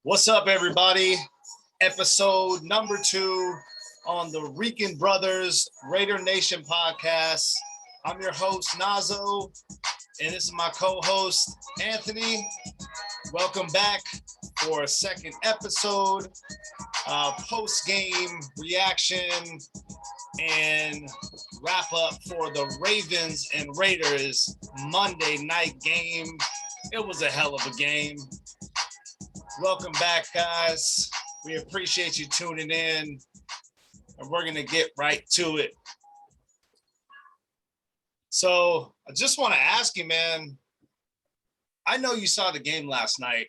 What's up, everybody? Episode number 2 on the Rican Brothers RaiderNation podcast. I'm your host, Nazo, and this is my co-host, Anthony. Welcome back for a second episode, post-game reaction and wrap up for the Ravens and Raiders Monday night game. It was a hell of a game. Welcome back, guys. We appreciate you tuning in, and we're going to get right to it. So I just want to ask you, man, I know you saw the game last night,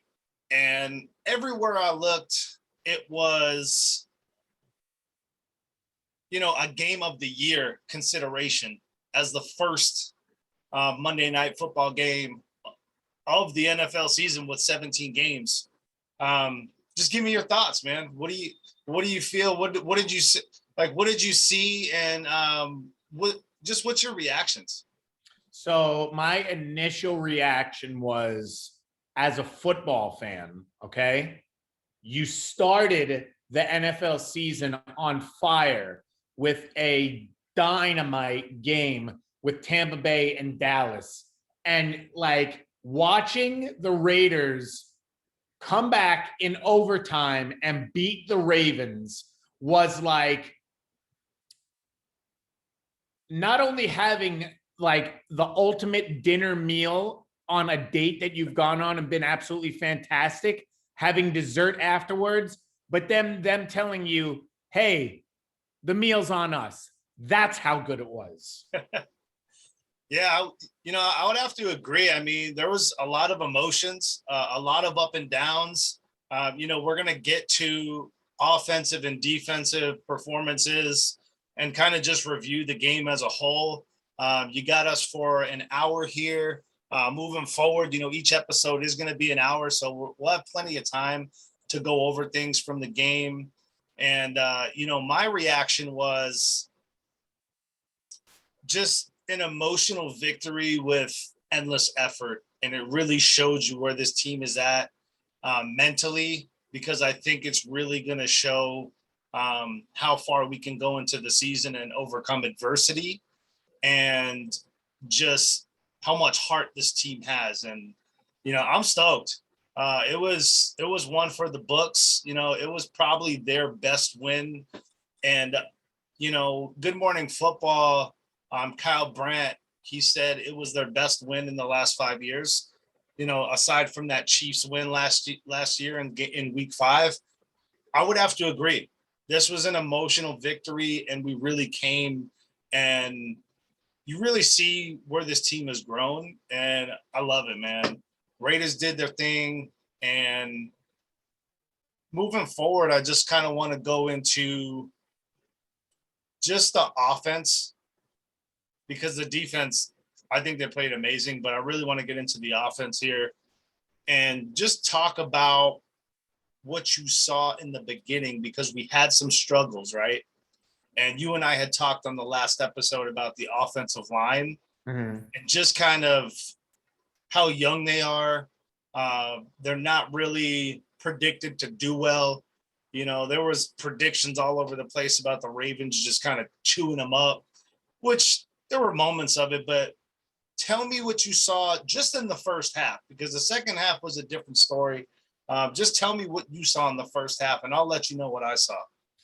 and everywhere I looked, it was, a game of the year consideration as the first Monday night football game of the NFL season with 17 games. Just give me your thoughts, man. What do you feel? What did you see? What did you see? And what's your reactions? So my initial reaction was, as a football fan, okay, you started the NFL season on fire with a dynamite game with Tampa Bay and Dallas. And watching the Raiders come back in overtime and beat the Ravens was not only having the ultimate dinner meal on a date that you've gone on and been absolutely fantastic, having dessert afterwards, but them telling you, hey, the meal's on us. That's how good it was. Yeah, I would have to agree. I mean, there was a lot of emotions, a lot of up and downs. We're going to get to offensive and defensive performances and kind of just review the game as a whole. You got us for an hour here. Moving forward, each episode is going to be an hour, so we'll have plenty of time to go over things from the game. And, my reaction was just an emotional victory with endless effort. And it really showed you where this team is at mentally, because I think it's really going to show how far we can go into the season and overcome adversity, and just how much heart this team has. And, I'm stoked. It was one for the books. It was probably their best win. And, Good Morning Football, Kyle Brandt, he said it was their best win in the last 5 years, aside from that Chiefs win last year in week 5. I would have to agree. This was an emotional victory, and we really came, and you really see where this team has grown, and I love it, man. Raiders did their thing, and moving forward, I just kind of want to go into just the offense, because the defense, I think they played amazing, but I really want to get into the offense here and just talk about what you saw in the beginning, because we had some struggles, right? And you and I had talked on the last episode about the offensive line, and just kind of how young they are. They're not really predicted to do well. There was predictions all over the place about the Ravens just kind of chewing them up, which there were moments of it. But tell me what you saw just in the first half, because the second half was a different story. Just tell me what you saw in the first half, and I'll let you know what I saw.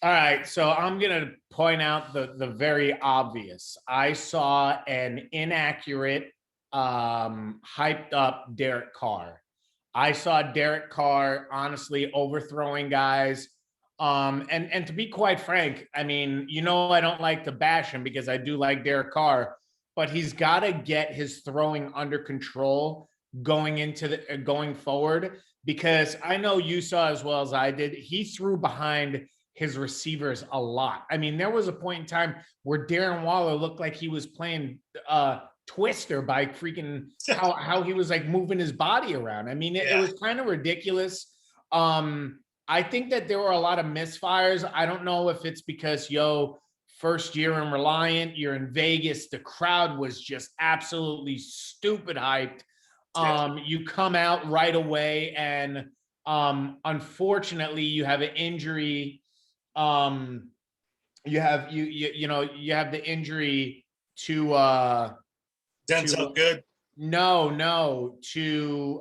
All right, so I'm going to point out the very obvious. I saw an inaccurate, hyped up Derek Carr. I saw Derek Carr honestly overthrowing guys. And to be quite frank, I mean, I don't like to bash him because I do like Derek Carr, but he's got to get his throwing under control going forward, because I know you saw as well as I did, he threw behind his receivers a lot. I mean, there was a point in time where Darren Waller looked like he was playing Twister by freaking how he was moving his body around. I mean, it was kind of ridiculous. I think that there were a lot of misfires. I don't know if it's because, first year in Reliant, you're in Vegas, the crowd was just absolutely stupid hyped. You come out right away, and unfortunately, you have an injury. You have you have the injury to Denzel Good. no to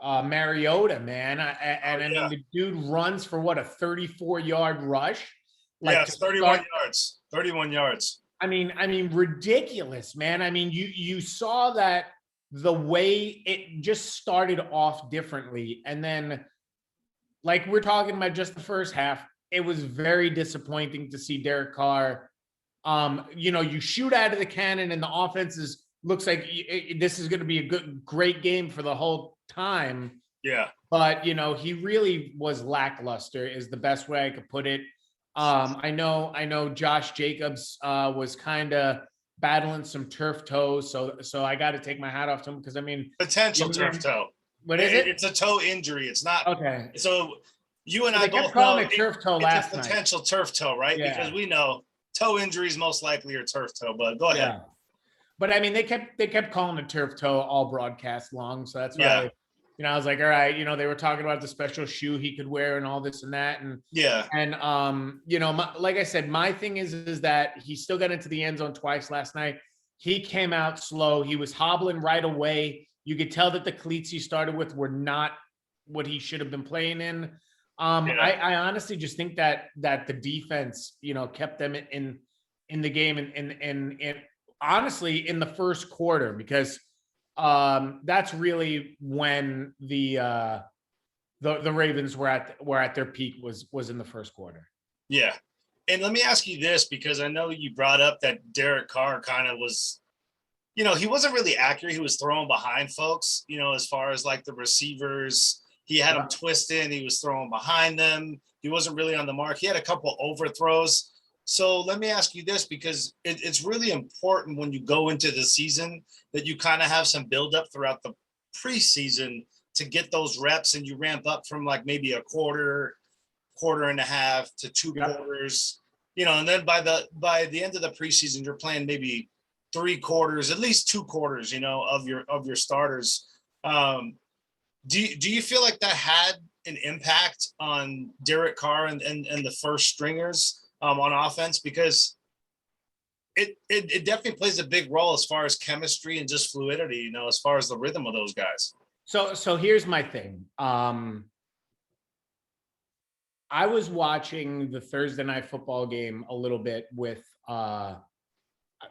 Mariota, man. I mean, the dude runs for what, a 34-yard rush? Like, yeah, it's 31 yards. 31 yards. I mean, ridiculous, man. I mean, you saw that the way it just started off differently, and then, like we're talking about just the first half, it was very disappointing to see Derek Carr. You shoot out of the cannon, and the offense looks like this is going to be a great game for the whole time. Yeah. But he really was lackluster, is the best way I could put it. I know Josh Jacobs was kind of battling some turf toes, so I got to take my hat off to him, because I mean, potential turf toe. What is it? It's a toe injury. It's not okay. So you and I both know it turf toe last night. It's a potential turf toe, right? Yeah. Because we know toe injuries most likely are turf toe. But go ahead. Yeah. But I mean, they kept calling it turf toe all broadcast long, so that's why. I was like, all right, they were talking about the special shoe he could wear and all this and that. And like I said, my thing is that he still got into the end zone twice last night. He came out slow. He was hobbling right away. You could tell that the cleats he started with were not what he should have been playing in. I honestly just think that the defense, kept them in the game and honestly in the first quarter, because that's really when the Ravens were at their peak was in the first quarter. Yeah. And let me ask you this, because I know you brought up that Derek Carr kind of was, he wasn't really accurate. He was throwing behind folks, as far as like the receivers, he had them twisted, he was throwing behind them. He wasn't really on the mark. He had a couple overthrows. So let me ask you this, because it's really important when you go into the season that you kind of have some buildup throughout the preseason to get those reps, and you ramp up from like maybe a quarter and a half to 2 quarters, and then by the end of the preseason, you're playing maybe 3 quarters, at least 2 quarters, of your starters. Do you feel like that had an impact on Derek Carr and the first stringers on offense? Because it definitely plays a big role as far as chemistry and just fluidity, as far as the rhythm of those guys. So here's my thing. I was watching the Thursday night football game a little bit with I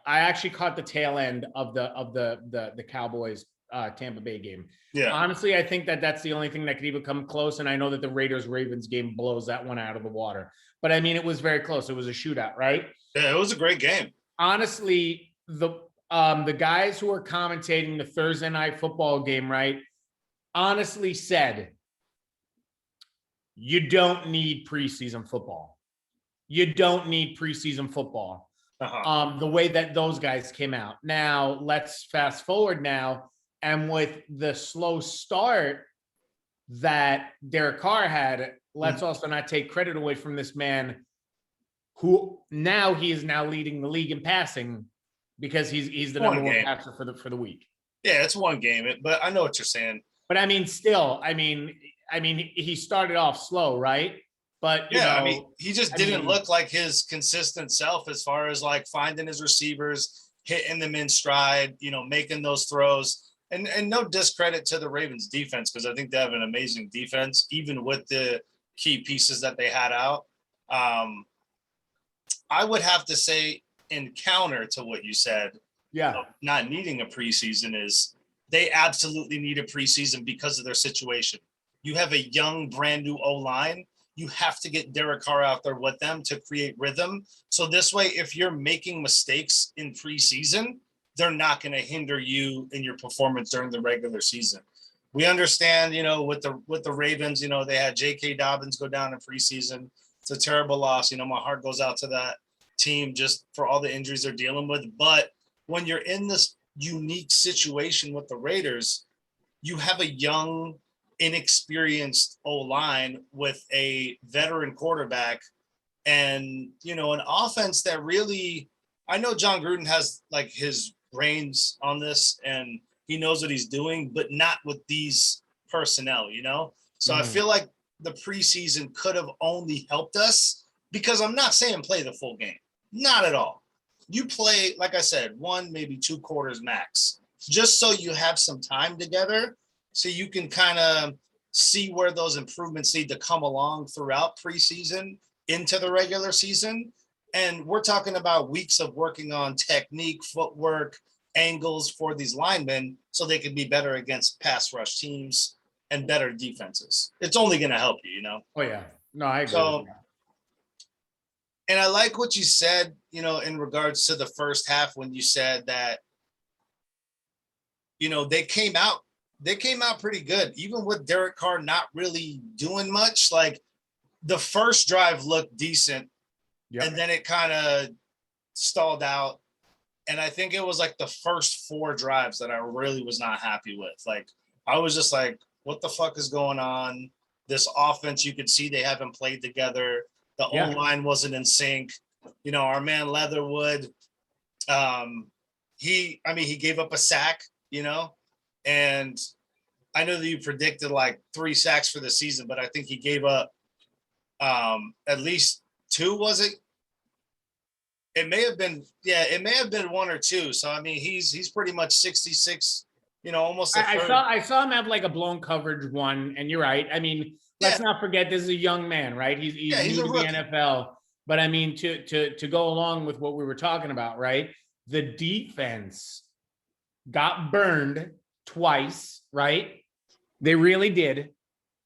actually caught the tail end of the Cowboys Tampa Bay game. Yeah. Honestly, I think that's the only thing that could even come close. And I know that the Raiders-Ravens game blows that one out of the water. But I mean, it was very close. It was a shootout, right? Yeah, it was a great game. Honestly, the guys who were commentating the Thursday night football game, right, honestly said, you don't need preseason football. You don't need preseason football. The way that those guys came out. Now, let's fast forward now. And with the slow start that Derek Carr had, let's also not take credit away from this man, who now he is now leading the league in passing, because he's the number one passer for the week. Yeah, it's one game, but I know what you're saying. But I mean, still, I mean, he started off slow, right? But I mean, he just didn't look like his consistent self as far as like finding his receivers, hitting them in stride, making those throws. And no discredit to the Ravens defense, because I think they have an amazing defense, even with the key pieces that they had out. I would have to say, in counter to what you said, not needing a preseason, is they absolutely need a preseason because of their situation. You have a young, brand new O-line. You have to get Derek Carr out there with them to create rhythm. So this way, if you're making mistakes in preseason, they're not going to hinder you in your performance during the regular season. We understand, with the Ravens, they had J.K. Dobbins go down in preseason. It's a terrible loss. My heart goes out to that team just for all the injuries they're dealing with. But when you're in this unique situation with the Raiders, you have a young, inexperienced O-line with a veteran quarterback and, an offense that really, I know John Gruden has like his brains on this, and He knows what he's doing, but not with these personnel, you know? So I feel like the preseason could have only helped us, because I'm not saying play the full game. Not at all. You play, like I said, 1, maybe 2 quarters max, just so you have some time together, so you can kind of see where those improvements need to come along throughout preseason into the regular season. And we're talking about weeks of working on technique, footwork, angles for these linemen, so they can be better against pass rush teams and better defenses. It's only going to help you, you know? Oh, yeah. No, I agree. So, and I like what you said, you know, in regards to the first half, when you said that, you know, they came out pretty good, even with Derek Carr not really doing much. Like, the first drive looked decent, and then it kind of stalled out. And I think it was like the first 4 drives that I really was not happy with. Like, I was just like, what the fuck is going on? This offense, you could see they haven't played together. The O-line wasn't in sync. You know, our man Leatherwood, he gave up a sack, you know, and I know that you predicted like 3 sacks for the season, but I think he gave up at least 2, was it? It may have been 1 or 2. So, I mean, he's pretty much 66, you know, almost. I saw him have like a blown coverage one, and you're right. I mean, let's not forget, this is a young man, right? He's new to the NFL. But I mean, to go along with what we were talking about, right? The defense got burned twice, right? They really did.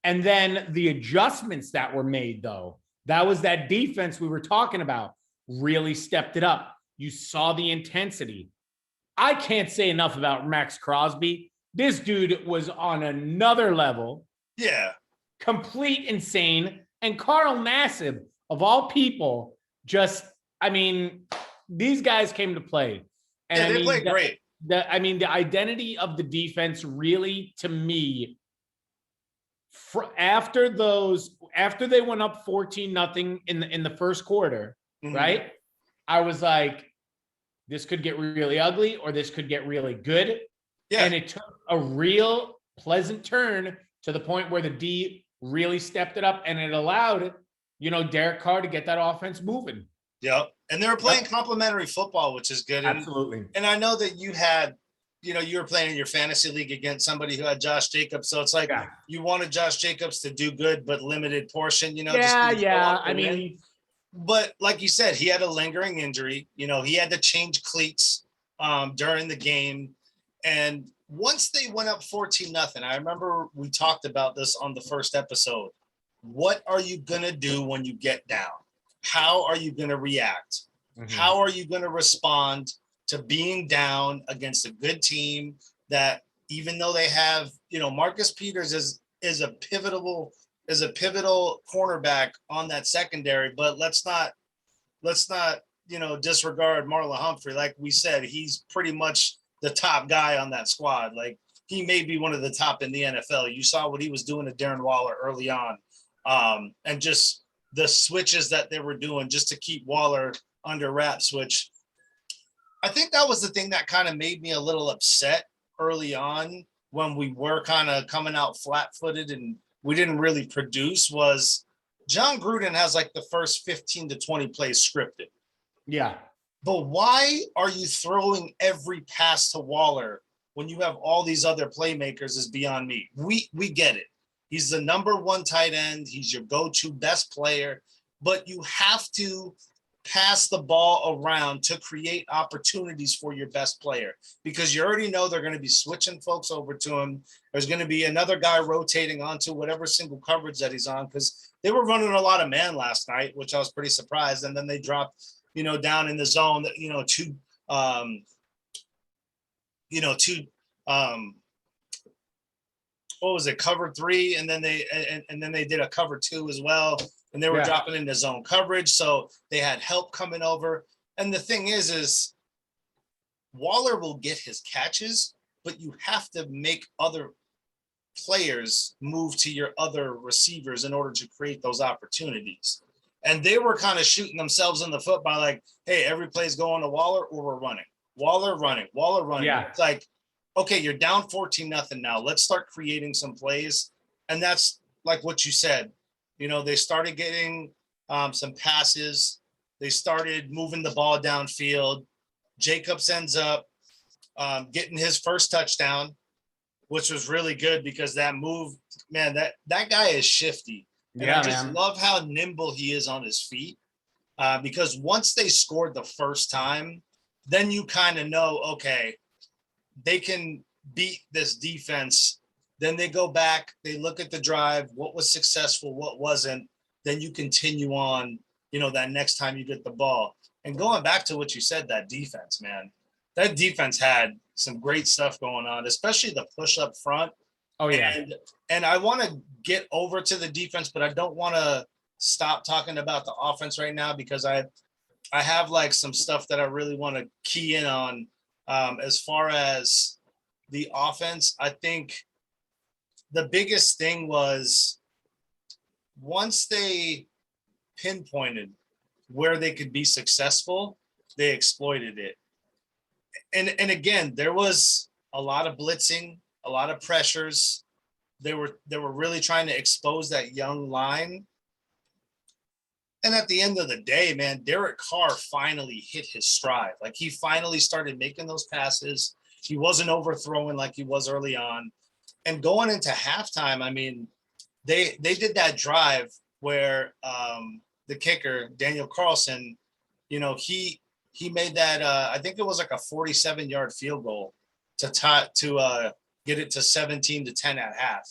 And then the adjustments that were made, though, that was that defense we were talking about, really stepped it up. You saw the intensity. I can't say enough about Max Crosby. This dude was on another level. Yeah. Complete insane. And Carl Nassib, of all people, just, I mean, these guys came to play. And they played great. The identity of the defense really, to me, after they went up 14-0 in the first quarter, right? I was like, this could get really ugly, or this could get really good. Yeah. And it took a real pleasant turn to the point where the D really stepped it up, and it allowed, you know, Derek Carr to get that offense moving. Yep. And they were playing complementary football, which is good. Absolutely. And I know that you had, you know, you were playing in your fantasy league against somebody who had Josh Jacobs. So it's like you wanted Josh Jacobs to do good, but limited portion, you know. I mean, but like you said, he had a lingering injury. You know, he had to change cleats during the game. And once they went up 14-0, I remember we talked about this on the first episode. What are you going to do when you get down? How are you going to react? How are you going to respond to being down against a good team that, even though they have, you know, Marcus Peters is a pivotal cornerback on that secondary, but let's not, you know, disregard Marlon Humphrey. Like we said, he's pretty much the top guy on that squad. Like, he may be one of the top in the NFL. You saw what he was doing to Darren Waller early on. And just the switches that they were doing just to keep Waller under wraps, which I think that was the thing that kind of made me a little upset early on when we were kind of coming out flat-footed and we didn't really produce, was John Gruden has like the first 15 to 20 plays scripted. Yeah. But why are you throwing every pass to Waller when you have all these other playmakers is beyond me. We get it. He's the number 1 tight end. He's your go-to best player, but you have to pass the ball around to create opportunities for your best player, because you already know they're going to be switching folks over to him. There's going to be another guy rotating onto whatever single coverage that he's on, because they were running a lot of man last night, which I was pretty surprised. And then they dropped, down in the zone, what was it, cover 3, and then they did a cover 2 as well, and they were dropping into zone coverage, so they had help coming over. And the thing is Waller will get his catches, but you have to make other players move to your other receivers in order to create those opportunities. And they were kind of shooting themselves in the foot by like, hey, every play's going to Waller or we're running. Waller running. Yeah. It's like, okay, you're down 14-0 now. Let's start creating some plays. And that's like what you said. You know, they started getting some passes. They started moving the ball downfield. Jacobs ends up getting his first touchdown, which was really good because that move, man, that guy is shifty. And Yeah, I just man. love how nimble he is on his feet. Because once they scored the first time, then you kind of know, okay, they can beat this defense. Then they go back, they look at the drive, what was successful, what wasn't. Then you continue on, you know, that next time you get the ball. And going back to what you said, that defense, man, that defense had some great stuff going on, especially the push up front. Oh, yeah. And I want to get over to the defense, but I don't want to stop talking about the offense right now because I have like some stuff that I really want to key in on. As far as the offense, I think the biggest thing was once they pinpointed where they could be successful, they exploited it. And again, there was a lot of blitzing, a lot of pressures. They were really trying to expose that young line. And at the end of the day, man, Derek Carr finally hit his stride. Like he finally started making those passes. He wasn't overthrowing like he was early on. And going into halftime, I mean, they did that drive where the kicker, Daniel Carlson, you know, he made that, I think it was like a 47-yard field goal to get it to 17-10 at half.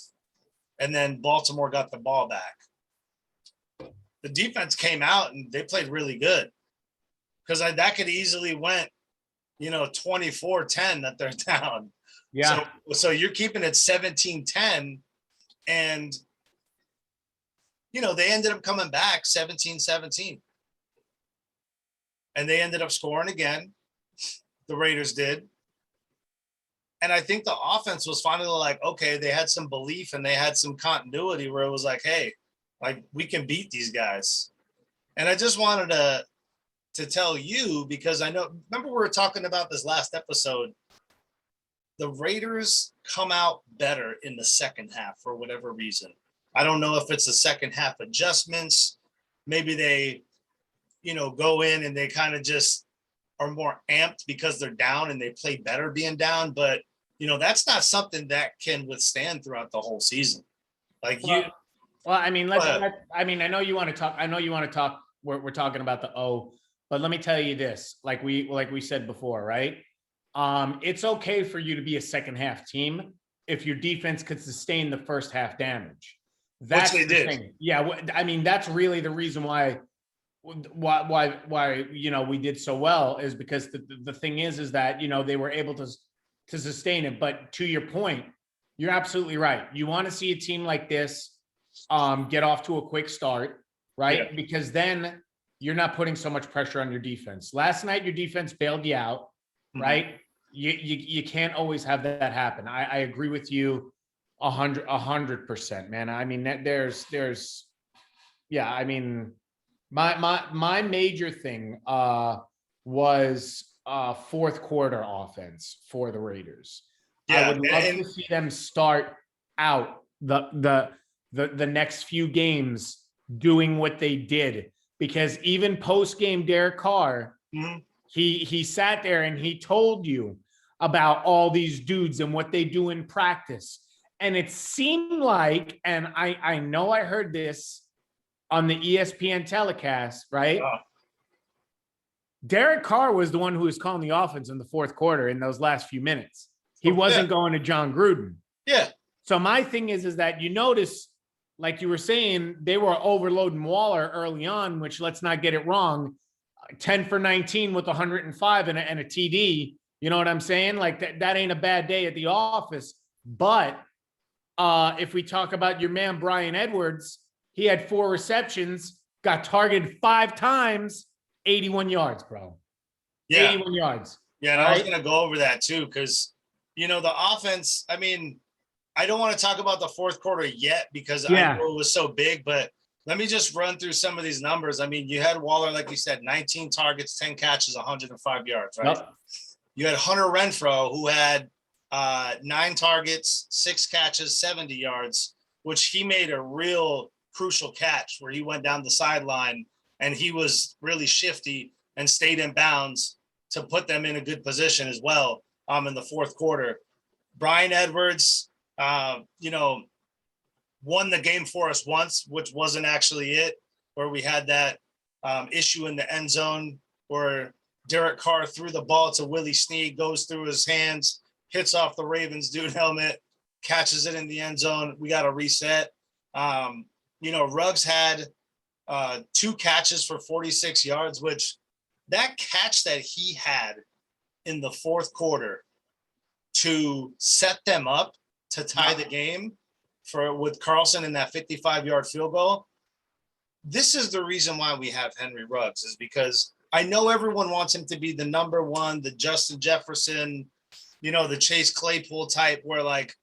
And then Baltimore got the ball back. The defense came out and they played really good because that could easily went, you know, 24-10 that they're down. Yeah. So you're keeping it 17-10 and, you know, they ended up coming back 17-17 and they ended up scoring again. The Raiders did. And I think the offense was finally like, okay, they had some belief and they had some continuity where it was like, hey, like we can beat these guys. And I just wanted to tell you, because I know, remember we were talking about this last episode, the Raiders come out better in the second half for whatever reason. I don't know if it's the second half adjustments. Maybe they, you know, go in and they kind of just are more amped because they're down and they play better being down. But, you know, that's not something that can withstand throughout the whole season. Like Well, I mean, I know you want to talk. We're talking about the O, but let me tell you this: like we said before, right? It's okay for you to be a second half team if your defense could sustain the first half damage. That's which they did. Thing. Yeah, I mean, that's really the reason why you know we did so well is because the thing is that you know they were able to sustain it. But to your point, you're absolutely right. You want to see a team like this get off to a quick start, right? Yeah. Because then you're not putting so much pressure on your defense. Last night, your defense bailed you out, right? You can't always have that happen. I agree with you 100%, man. I mean, there's, yeah, I mean, my major thing was fourth quarter offense for the Raiders. Yeah, I would love to see them start out the next few games doing what they did, because even post-game Derek Carr, he sat there and he told you about all these dudes and what they do in practice. And it seemed like, and I know I heard this on the ESPN telecast, right? Derek Carr was the one who was calling the offense in the fourth quarter in those last few minutes. He wasn't going to John Gruden. Yeah. So my thing is that you notice, like you were saying, they were overloading Waller early on, which, let's not get it wrong, 10 for 19 with 105 and a TD. You know what I'm saying? Like that ain't a bad day at the office. But if we talk about your man, Brian Edwards, he had 4 receptions, got targeted 5 times, 81 yards, bro. Yeah. 81 yards. Yeah, and I was going to go over that too, because, you know, the offense, I mean, I don't want to talk about the fourth quarter yet because I know it was so big, but let me just run through some of these numbers. I mean, you had Waller, like you said, 19 targets, 10 catches, 105 yards, right? Yep. You had Hunter Renfrow, who had 9 targets, 6 catches, 70 yards, which he made a real crucial catch where he went down the sideline and he was really shifty and stayed in bounds to put them in a good position as well in the fourth quarter. Brian Edwards, won the game for us once, which wasn't actually it, where we had that issue in the end zone where Derek Carr threw the ball to Willie Snead, goes through his hands, hits off the Ravens dude helmet, catches it in the end zone. We got to reset. Ruggs had 2 catches for 46 yards, which that catch that he had in the fourth quarter to set them up to tie the game with Carlson in that 55-yard field goal. This is the reason why we have Henry Ruggs, is because I know everyone wants him to be the number one, the Justin Jefferson, the Chase Claypool type, where like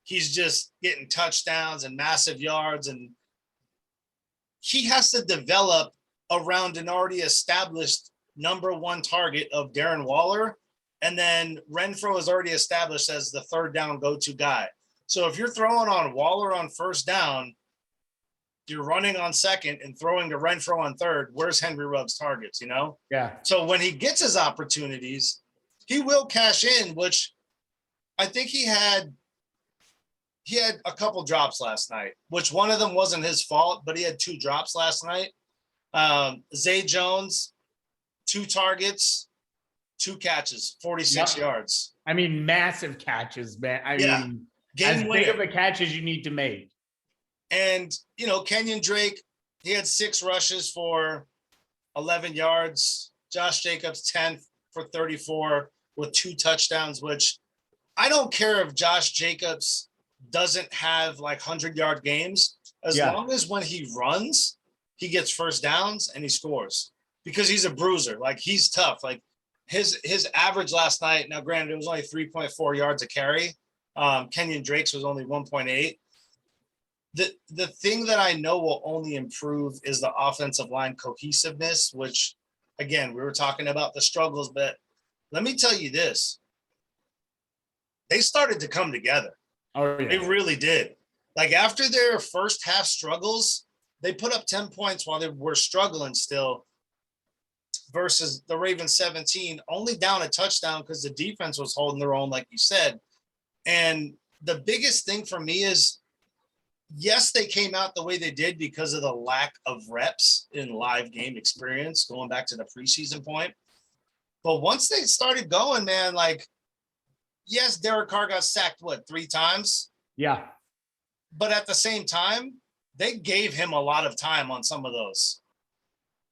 he's just getting touchdowns and massive yards, and he has to develop around an already established number one target of Darren Waller. And then Renfro is already established as the third down go-to guy. So if you're throwing on Waller on first down, you're running on second and throwing to Renfro on third, where's Henry Ruggs' targets, Yeah. So when he gets his opportunities, he will cash in, which I think he had a couple drops last night, which one of them wasn't his fault, but he had 2 drops last night. Zay Jones, 2 targets, 2 catches, 46 yards. I mean, massive catches, man. I mean, game as big of a catch as you need to make. And, Kenyon Drake, he had 6 rushes for 11 yards. Josh Jacobs, 10 for 34 with 2 touchdowns, which I don't care if Josh Jacobs doesn't have like 100-yard games, as long as when he runs, he gets first downs and he scores, because he's a bruiser. Like, he's tough. Like his average last night, now granted, it was only 3.4 yards a carry. Kenyon Drake's was only 1.8. The thing that I know will only improve is the offensive line cohesiveness, which, again, we were talking about the struggles, but let me tell you this. They started to come together. Oh, yeah. They really did. Like, after their first half struggles, they put up 10 points while they were struggling still, versus the Ravens 17, only down a touchdown because the defense was holding their own, like you said. And the biggest thing for me is, yes, they came out the way they did because of the lack of reps in live game experience, going back to the preseason point. But once they started going, man, like, yes, Derek Carr got sacked, 3 times? Yeah. But at the same time, they gave him a lot of time on some of those.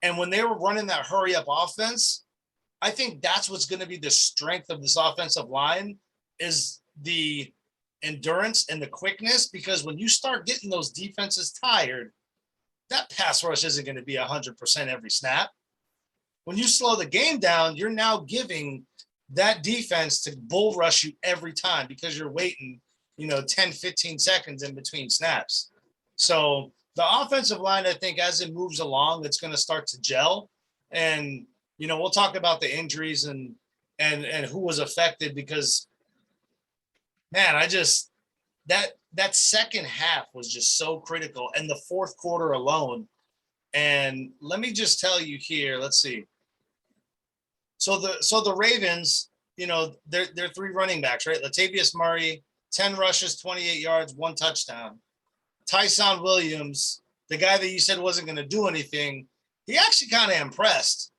And when they were running that hurry-up offense, I think that's what's going to be the strength of this offensive line, is the endurance and the quickness, because when you start getting those defenses tired, that pass rush isn't going to be 100% every snap. When you slow the game down, you're now giving that defense to bull rush you every time, because you're waiting, 10, 15 seconds in between snaps. So the offensive line, I think, as it moves along, it's going to start to gel. And, we'll talk about the injuries and who was affected, because, man, that second half was just so critical, and the fourth quarter alone. And let me just tell you here, let's see. So the Ravens, they're 3 running backs, right? Latavius Murray, 10 rushes, 28 yards, 1 touchdown. Tyson Williams, the guy that you said wasn't going to do anything, he actually kind of impressed.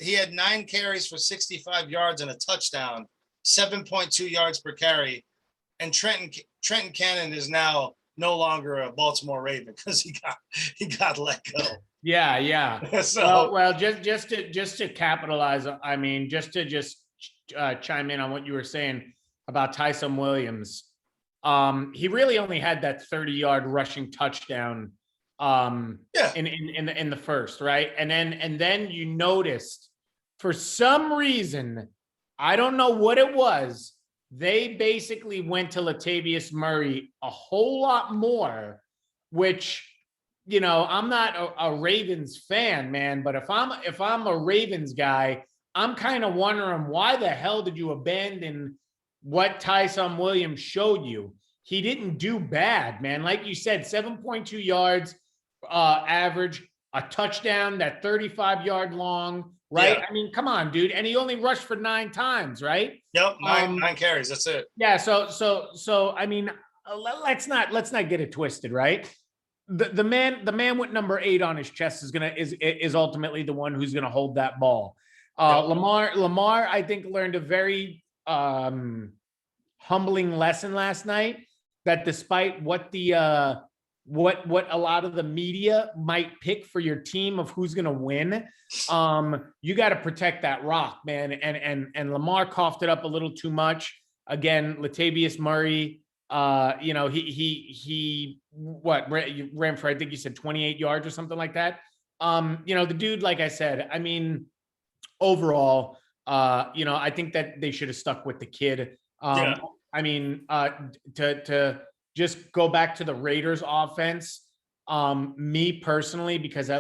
He had 9 carries for 65 yards and a touchdown, 7.2 yards per carry. And Trenton Cannon is now no longer a Baltimore Raven because he got let go. Yeah. So well, just to capitalize, I mean, just chime in on what you were saying about Tyson Williams. He really only had that 30-yard rushing touchdown in the first, right? And then you noticed, for some reason, I don't know what it was, they basically went to Latavius Murray a whole lot more, which, I'm not a Ravens fan, man, but if I'm a Ravens guy, I'm kind of wondering, why the hell did you abandon what Tyson Williams showed you. He didn't do bad, man. Like you said, 7.2 yards average, a touchdown, that 35-yard long, right? Yeah. I mean, come on, dude. And he only rushed for 9 times, right? Yep, nine carries. That's it. Yeah. So I mean, let's not get it twisted, right? The man with number 8 on his chest is ultimately the one who's gonna hold that ball. Yep. Lamar, I think, learned a very humbling lesson last night, that despite what the what a lot of the media might pick for your team of who's going to win, you got to protect that rock, man. And Lamar coughed it up a little too much. Again, Latavius Murray, he ran for, I think you said 28 yards or something like that. The dude, like I said, I mean, overall, I think that they should have stuck with the kid. Yeah. I mean, to just go back to the Raiders offense, me personally, because I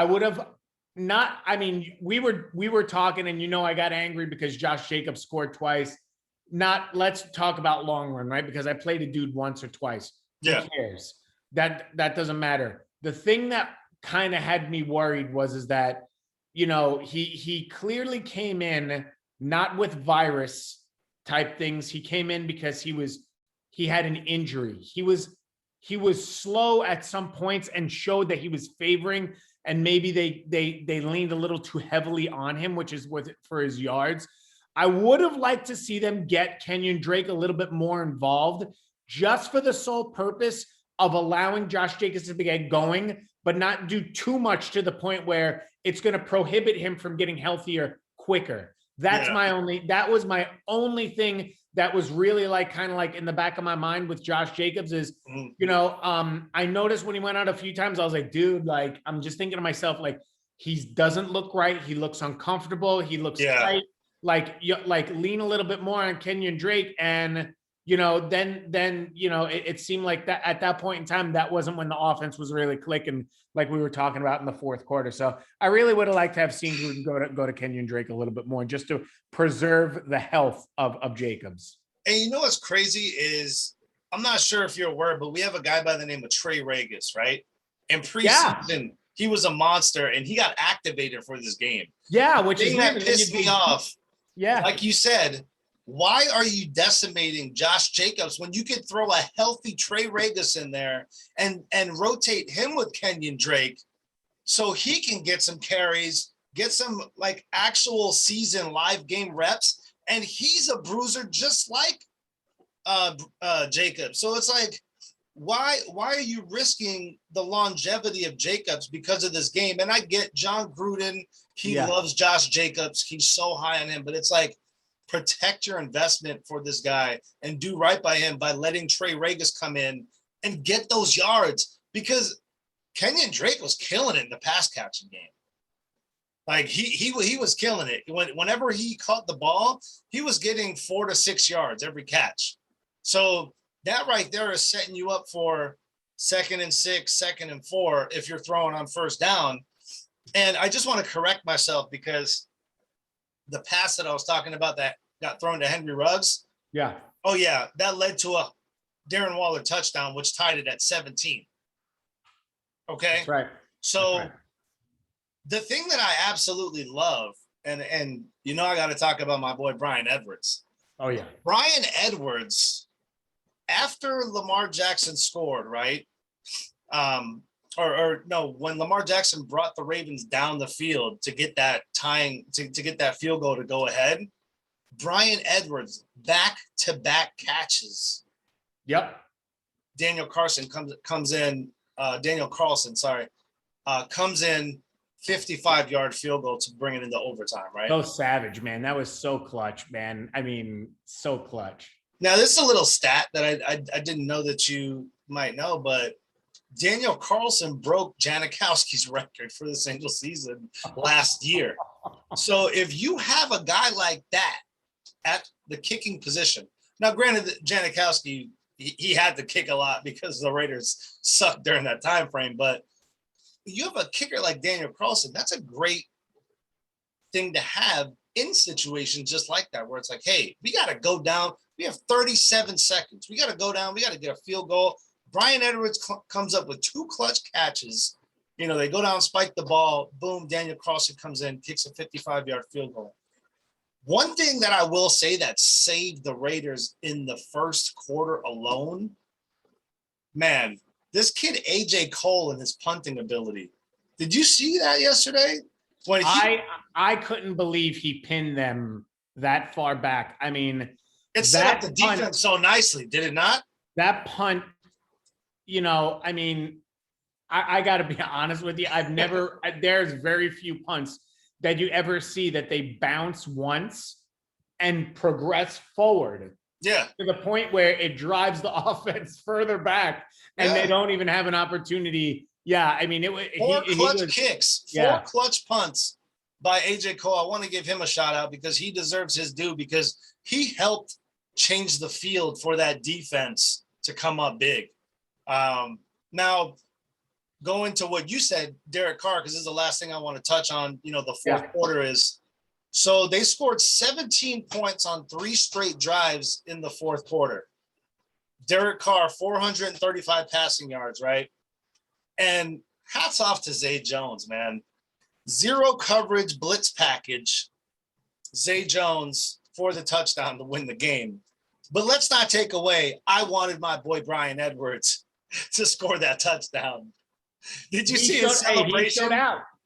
would have not, I mean, we were talking, and I got angry because Josh Jacobs scored twice. Let's talk about long run, right? Because I played a dude once or twice. Yeah. Who cares? That doesn't matter. The thing that kind of had me worried is that, he clearly came in not with virus type things. He came in because he had an injury. He was slow at some points and showed that he was favoring, and maybe they leaned a little too heavily on him, which is worth it for his yards. I would have liked to see them get Kenyon Drake a little bit more involved, just for the sole purpose of allowing Josh Jacobs to get going, but not do too much to the point where it's going to prohibit him from getting healthier quicker. That was my only thing that was really kind of in the back of my mind with Josh Jacobs is, I noticed when he went out a few times, I was like, dude, I'm just thinking to myself, he doesn't look right. He looks uncomfortable. He looks tight. Lean a little bit more on Kenyon Drake. And, then it seemed like that at that point in time, that wasn't when the offense was really clicking, like we were talking about in the fourth quarter. So I really would have liked to have seen Gruden go to Kenyon Drake a little bit more, just to preserve the health of Jacobs. And you know what's crazy is, I'm not sure if you're aware, but we have a guy by the name of Trey Regis, right? In preseason, he was a monster, and he got activated for this game. Yeah, which the thing that pissed me off. Yeah, like you said, why are you decimating Josh Jacobs when you could throw a healthy Trey Regis in there and rotate him with Kenyon Drake so he can get some carries, get some actual season live game reps, and he's a bruiser just like Jacobs. So it's why are you risking the longevity of Jacobs because of this game? And I get John Gruden, he loves Josh Jacobs, he's so high on him, but it's protect your investment for this guy and do right by him by letting Trey Regis come in and get those yards, because Kenyon Drake was killing it in the pass catching game. He was killing it. Whenever he caught the ball, he was getting 4 to 6 yards every catch. So that right there is setting you up for 2nd and 6, 2nd and 4 if you're throwing on first down. And I just want to correct myself, because the pass that I was talking about that got thrown to Henry Ruggs. Yeah. Oh, yeah. That led to a Darren Waller touchdown, which tied it at 17. Okay. That's right. So the thing that I absolutely love, and I got to talk about my boy, Bryan Edwards. Oh, yeah. Bryan Edwards, after Lamar Jackson scored, right? When Lamar Jackson brought the Ravens down the field to get that to get that field goal to go ahead, Bryan Edwards back-to-back catches. Yep. Daniel Carlson comes in 55-yard field goal to bring it into overtime, right? So savage, man. That was so clutch, man. I mean, so clutch. Now, this is a little stat that I didn't know that you might know, but Daniel Carlson broke Janikowski's record for the single season last year. So if you have a guy like that at the kicking position, now granted, Janikowski, he had to kick a lot because the Raiders sucked during that time frame, but you have a kicker like Daniel Carlson, that's a great thing to have in situations just like that, where it's like, hey, we got to go down. We have 37 seconds. We got to go down. We got to get a field goal. Brian Edwards comes up with 2 clutch catches. You know, they go down, spike the ball. Boom, Daniel Crosby comes in, kicks a 55-yard field goal. One thing that I will say that saved the Raiders in the first quarter alone, man, this kid, A.J. Cole, and his punting ability. Did you see that yesterday? When I couldn't believe he pinned them that far back. I mean, it set up the defense so nicely, did it not? That punt, you know, I mean, I got to be honest with you. There's very few punts that you ever see that they bounce once and progress forward. Yeah. To the point where it drives the offense further back and they don't even have an opportunity. Yeah. I mean, Four clutch punts by AJ Cole. I want to give him a shout out because he deserves his due, because he helped change the field for that defense to come up big. Now, going to what you said, Derek Carr, because this is the last thing I want to touch on, you know, the fourth quarter is, so they scored 17 points on 3 straight drives in the fourth quarter. Derek Carr, 435 passing yards, right? And hats off to Zay Jones, man. 0 coverage blitz package. Zay Jones for the touchdown to win the game. But let's not take away, I wanted my boy Brian Edwards to score that touchdown. Did you see his celebration?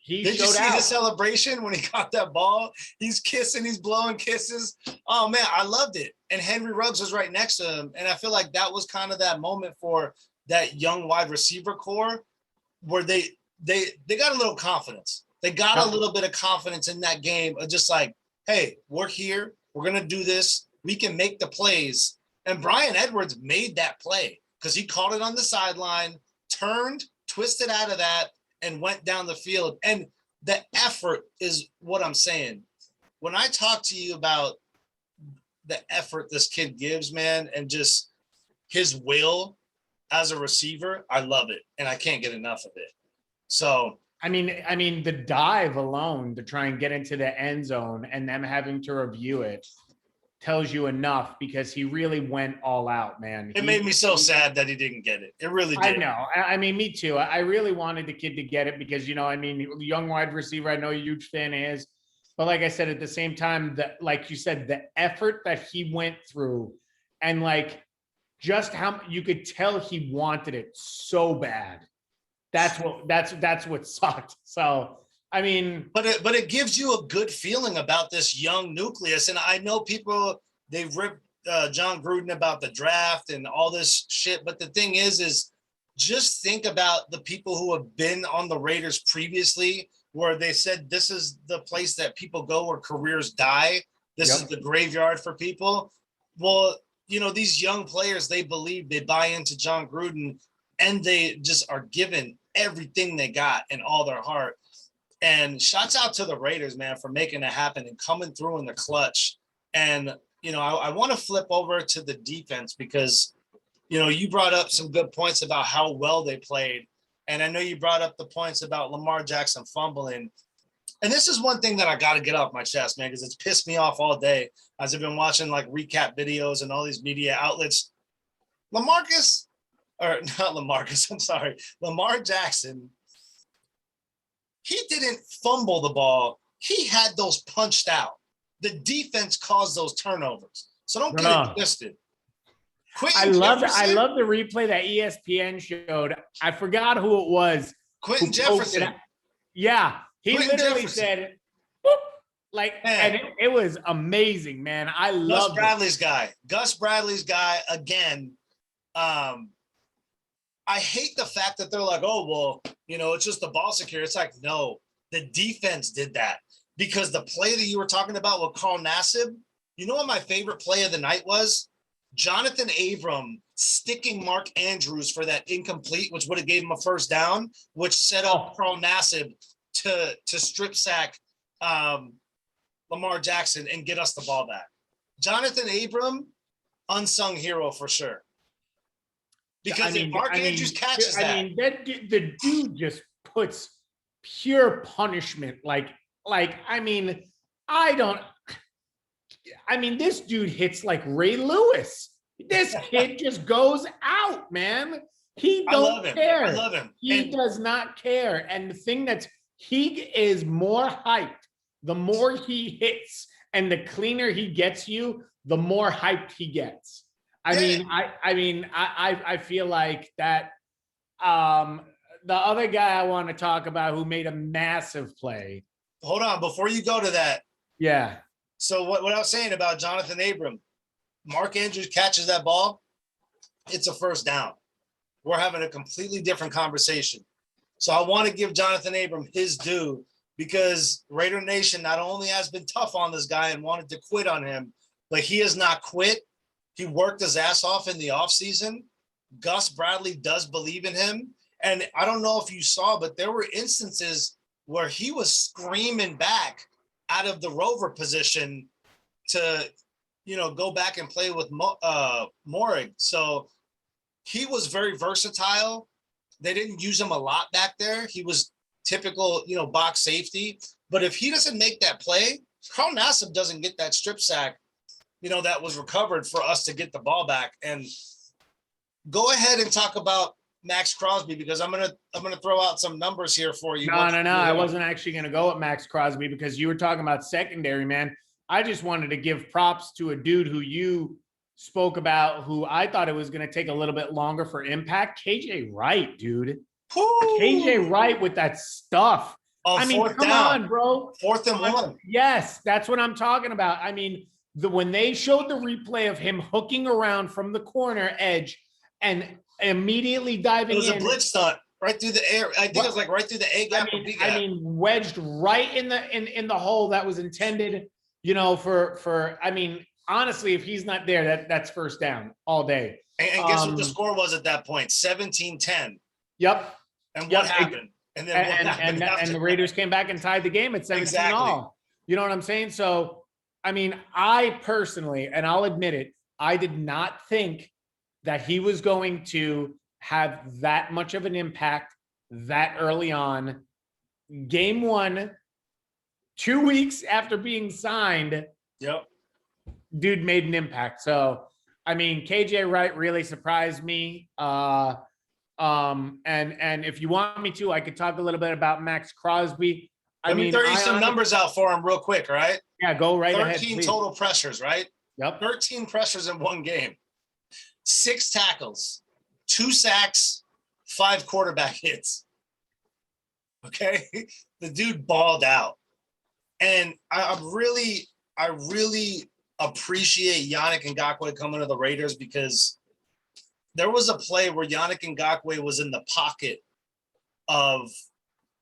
Did you see the celebration when he got that ball? He's kissing, he's blowing kisses. Oh man, I loved it. And Henry Ruggs was right next to him. And I feel like that was kind of that moment for that young wide receiver core where they got a little confidence. They got a little bit of confidence in that game of just like, hey, we're here. We're going to do this. We can make the plays. And Brian Edwards made that play because he caught it on the sideline, turned, twisted out of that, and went down the field. And the effort is what I'm saying. When I talk to you about the effort this kid gives, man, and just his will as a receiver, I love it. And I can't get enough of it. So, I mean, the dive alone to try and get into the end zone and them having to review it tells you enough, because he really went all out, man. It made me so sad that he didn't get it. It really did. I know. I mean, me too. I really wanted the kid to get it because, you know, I mean, young wide receiver, I know you're a huge fan is. But like I said, at the same time, that, like you said, the effort that he went through and like just how you could tell he wanted it so bad. That's what sucked. So, I mean, but it gives you a good feeling about this young nucleus. And I know people, they rip John Gruden about the draft and all this shit. But the thing is just think about the people who have been on the Raiders previously, where they said this is the place that people go where careers die. This is the graveyard for people. Well, you know, these young players, they believe, they buy into John Gruden, and they just are given everything they got and all their heart. And shouts out to the Raiders, man, for making it happen and coming through in the clutch. And, you know, I want to flip over to the defense because, you know, you brought up some good points about how well they played. And I know you brought up the points about Lamar Jackson fumbling. And this is one thing that I got to get off my chest, man, because it's pissed me off all day as I've been watching like recap videos and all these media outlets. Lamar Jackson, he didn't fumble the ball. He had those punched out. The defense caused those turnovers. So don't get it twisted. I love the replay that ESPN showed. I forgot who it was. Quentin Jefferson. Yeah. He literally said, boop, like, man. And it was amazing, man. I love Gus Bradley's guy again. I hate the fact that they're like, oh, well, you know, it's just the ball secure. It's like, no, the defense did that, because the play that you were talking about with Carl Nassib, you know what my favorite play of the night was? Jonathan Abram sticking Mark Andrews for that incomplete, which would have gave him a first down, which set up Carl Nassib to strip sack Lamar Jackson and get us the ball back. Jonathan Abram, unsung hero for sure. Because if Mark Andrews catches that. I mean, the dude just puts pure punishment. I I mean, this dude hits like Ray Lewis. This kid just goes out, man. He don't care. I love him. He does not care. And the thing he is more hyped. The more he hits and the cleaner he gets you, the more hyped he gets. I feel like that. The other guy I want to talk about who made a massive play. Hold on, before you go to that. Yeah. So what I was saying about Jonathan Abram, Mark Andrews catches that ball, it's a first down. We're having a completely different conversation. So I want to give Jonathan Abram his due because Raider Nation not only has been tough on this guy and wanted to quit on him, but he has not quit. He worked his ass off in the offseason. Gus Bradley does believe in him. And I don't know if you saw, but there were instances where he was screaming back out of the rover position to, go back and play with Morig. So he was very versatile. They didn't use him a lot back there. He was typical, box safety. But if he doesn't make that play, Carl Nassib doesn't get that strip sack, that was recovered for us to get the ball back. And go ahead and talk about Max Crosby because I'm gonna throw out some numbers here for you. No. I wasn't actually gonna go with Max Crosby because you were talking about secondary, man. I just wanted to give props to a dude who you spoke about, who I thought it was gonna take a little bit longer for impact. KJ Wright, dude. Ooh. KJ Wright with that stuff. Come on, bro. 4th and 1. Yes, that's what I'm talking about. I mean, when they showed the replay of him hooking around from the corner edge and immediately diving in. It was a blitz stunt right through the air. I think it was like right through the A gap. Wedged right in the hole that was intended, for honestly, if he's not there, that's first down all day. And guess what the score was at that point? 17-10. Yep. And what happened? And then what happened? And the Raiders came back and tied the game at 17 all. You know what I'm saying? So, I personally, and I'll admit it, I did not think that he was going to have that much of an impact that early on. Game 1, 2 weeks after being signed, yep, dude made an impact. So, KJ Wright really surprised me. And if you want me to, I could talk a little bit about Max Crosby. Let me throw you some numbers out for him real quick, right? Yeah, go right ahead. 13 total pressures, right? Yep. 13 pressures in one game. 6 tackles, 2 sacks, 5 quarterback hits. Okay. The dude balled out. And I really appreciate Yannick Ngakoue coming to the Raiders because there was a play where Yannick Ngakoue was in the pocket of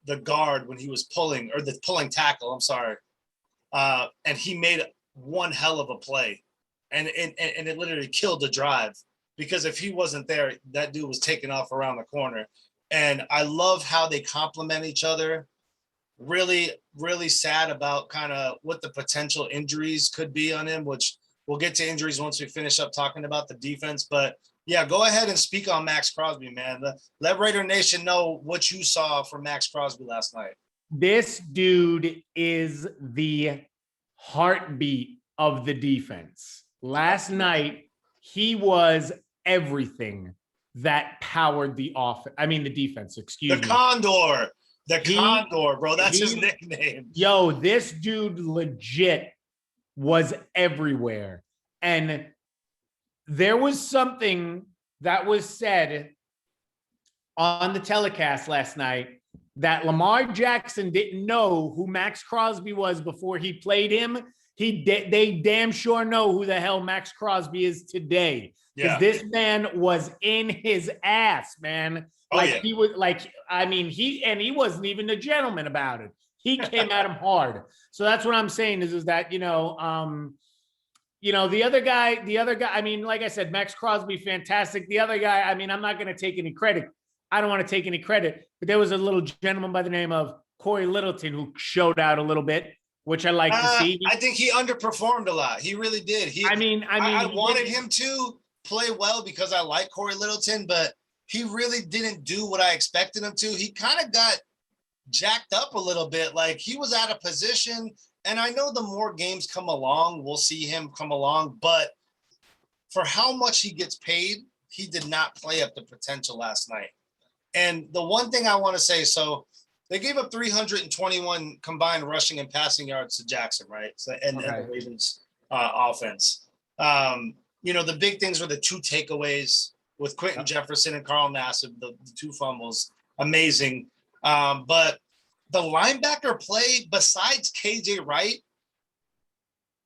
the guard when he was pulling tackle. I'm sorry. And he made one hell of a play and it literally killed the drive because if he wasn't there, that dude was taking off around the corner. And I love how they complement each other. Really, really sad about kind of what the potential injuries could be on him, which we'll get to injuries once we finish up talking about the defense. But yeah, go ahead and speak on Max Crosby, man. Let Raider Nation know what you saw from Max Crosby last night. This dude is the heartbeat of the defense. Last night, he was everything that powered the defense, excuse me. The Condor. The Condor, bro. That's his nickname. Yo, this dude legit was everywhere. And there was something that was said on the telecast last night that Lamar Jackson didn't know who Max Crosby was before he played him. They damn sure know who the hell Max Crosby is today. Because this man was in his ass, man. He was he wasn't even a gentleman about it. He came at him hard. So that's what I'm saying is that, the other guy, like I said, Max Crosby, fantastic. The other guy, I'm not going to take any credit. I don't want to take any credit, but there was a little gentleman by the name of Corey Littleton who showed out a little bit, which I like to see. I think he underperformed a lot. He really did. I wanted him to play well because I like Corey Littleton, but he really didn't do what I expected him to. He kind of got jacked up a little bit. Like he was out of position. And I know the more games come along, we'll see him come along, but for how much he gets paid, he did not play up the potential last night. And the one thing I want to say, so they gave up 321 combined rushing and passing yards to Jackson, right? So, and the Ravens offense. The big things were the 2 takeaways with Quentin Jefferson and Carl Nassib, the 2 fumbles. Amazing. But the linebacker play, besides KJ Wright,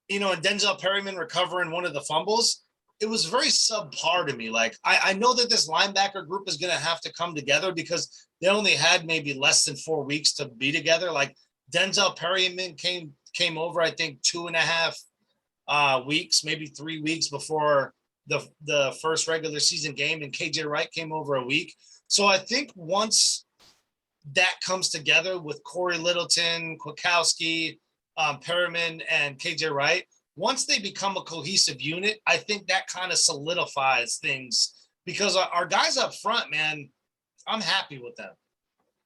and Denzel Perryman recovering one of the fumbles, it was very subpar to me. Like, I know that this linebacker group is going to have to come together because they only had maybe less than 4 weeks to be together. Like, Denzel Perryman came over, I think, 2.5 weeks, maybe 3 weeks before the first regular season game, and KJ Wright came over a week. So I think once that comes together with Corey Littleton, Kwiatkowski, Perriman, and KJ Wright, once they become a cohesive unit, I think that kind of solidifies things because our guys up front, man, I'm happy with them.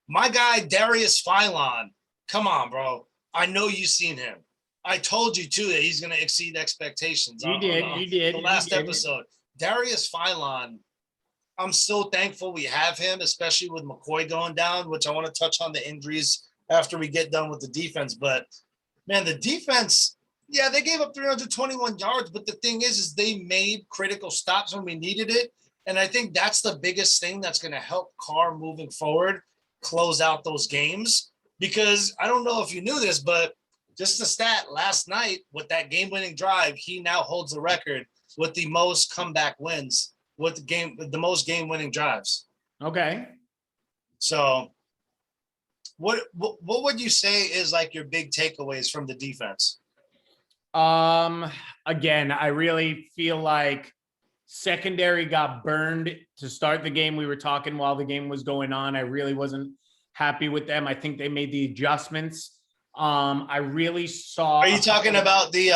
My guy, Darius Philon, come on, bro. I know you've seen him. I told you, too, that he's going to exceed expectations. You did. The last episode. Darius Philon, I'm so thankful we have him, especially with McCoy going down, which I want to touch on the injuries after we get done with the defense. But, man, the defense, yeah, they gave up 321 yards, but the thing is they made critical stops when we needed it. And I think that's the biggest thing that's going to help Carr moving forward, close out those games. Because I don't know if you knew this, but just the stat last night with that game-winning drive, he now holds the record with the most comeback wins with the most game-winning drives. Okay. So what would you say is like your big takeaways from the defense? Again, I really feel like secondary got burned to start the game. We were talking while the game was going on. I really wasn't happy with them. I think they made the adjustments. I really saw. Are you talking about the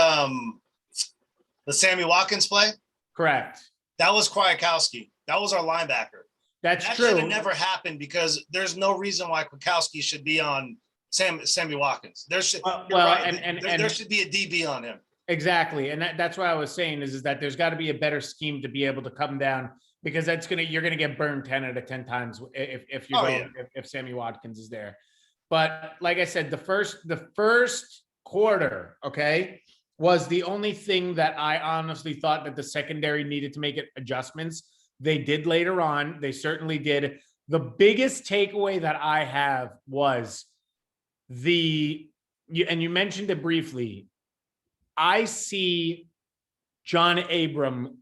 Sammy Watkins play? Correct. That was Kwiatkowski. That was our linebacker. That true. Should have never happened because there's no reason why Kwiatkowski should be on Sammy Watkins. There should there should be a DB on him. Exactly, and that's what I was saying is that there's got to be a better scheme to be able to come down because you're gonna get burned 10 out of 10 times if Sammy Watkins is there. But like I said, the first quarter, okay, was the only thing that I honestly thought that the secondary needed to make adjustments. They did later on. They certainly did. The biggest takeaway that I have was and you mentioned it briefly. I see John Abram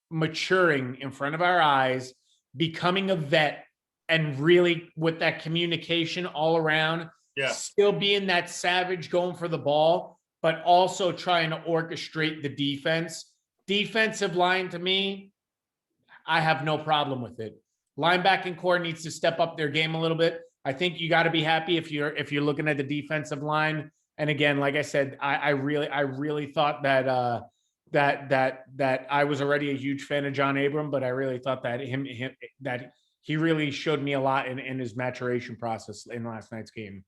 maturing in front of our eyes, becoming a vet, and really with that communication all around, still being that savage going for the ball, but also trying to orchestrate the defense. Defensive line, to me, I have no problem with it. Linebacking core needs to step up their game a little bit. I think you got to be happy if you're looking at the defensive line. And again, like I said, I really thought that that I was already a huge fan of John Abram, but I really thought that that he really showed me a lot in his maturation process in last night's game.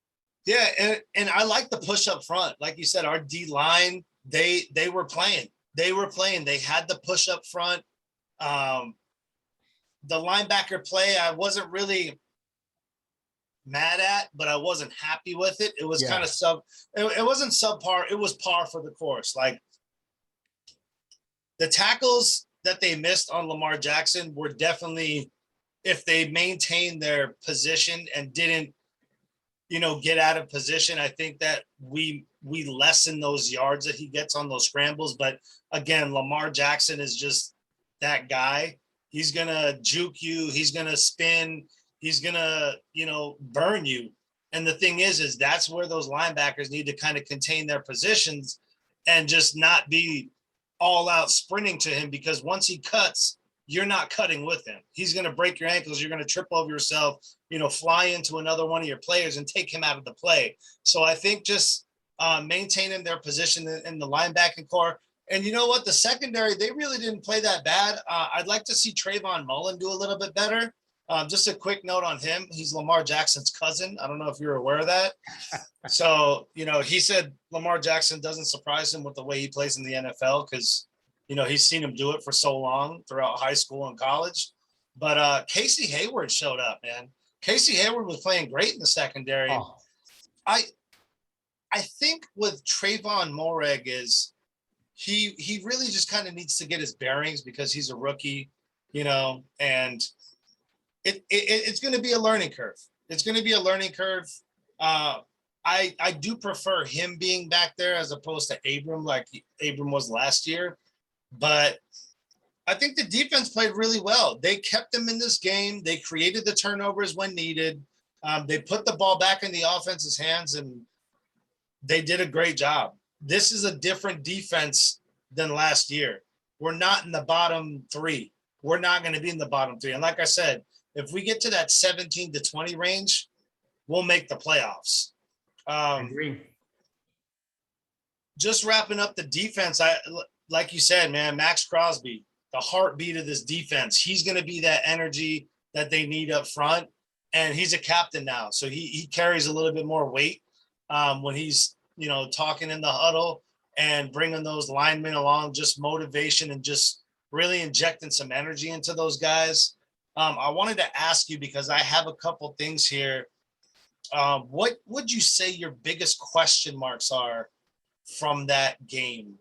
Yeah, and I like the push up front. Like you said, our D line, they were playing. They had the push up front. The linebacker play, I wasn't really mad at, but I wasn't happy with it. It was kind of it wasn't subpar. It was par for the course. Like the tackles that they missed on Lamar Jackson were definitely, if they maintained their position and didn't, get out of position, I think that we lessen those yards that he gets on those scrambles. But again, Lamar Jackson is just that guy. He's going to juke you. He's going to spin. He's going to, burn you. And the thing is that's where those linebackers need to kind of contain their positions and just not be all out sprinting to him, because once he cuts, you're not cutting with him. He's going to break your ankles. You're going to trip over yourself, fly into another one of your players and take him out of the play. So I think just maintaining their position in the linebacking core. And you know what? The secondary, they really didn't play that bad. I'd like to see Trayvon Mullen do a little bit better. Just a quick note on him. He's Lamar Jackson's cousin. I don't know if you're aware of that. So, he said Lamar Jackson doesn't surprise him with the way he plays in the NFL because, he's seen him do it for so long throughout high school and college. But Casey Hayward showed up, man. Casey Hayward was playing great in the secondary. Oh. I think with Trayvon Moreg is he really just kind of needs to get his bearings because he's a rookie, and it's going to be a learning curve. It's going to be a learning curve. I do prefer him being back there as opposed to Abram, like Abram was last year. But I think the defense played really well. They kept them in this game. They created the turnovers when needed. They put the ball back in the offense's hands, and they did a great job. This is a different defense than last year. We're not in the bottom three. We're not going to be in the bottom three. And like I said, if we get to that 17 to 20 range, we'll make the playoffs. I agree. Just wrapping up the defense, like you said, man, Max Crosby, the heartbeat of this defense. He's going to be that energy that they need up front. And he's a captain now. So he carries a little bit more weight when he's, talking in the huddle and bringing those linemen along, just motivation and just really injecting some energy into those guys. I wanted to ask you, because I have a couple things here. What would you say your biggest question marks are from that game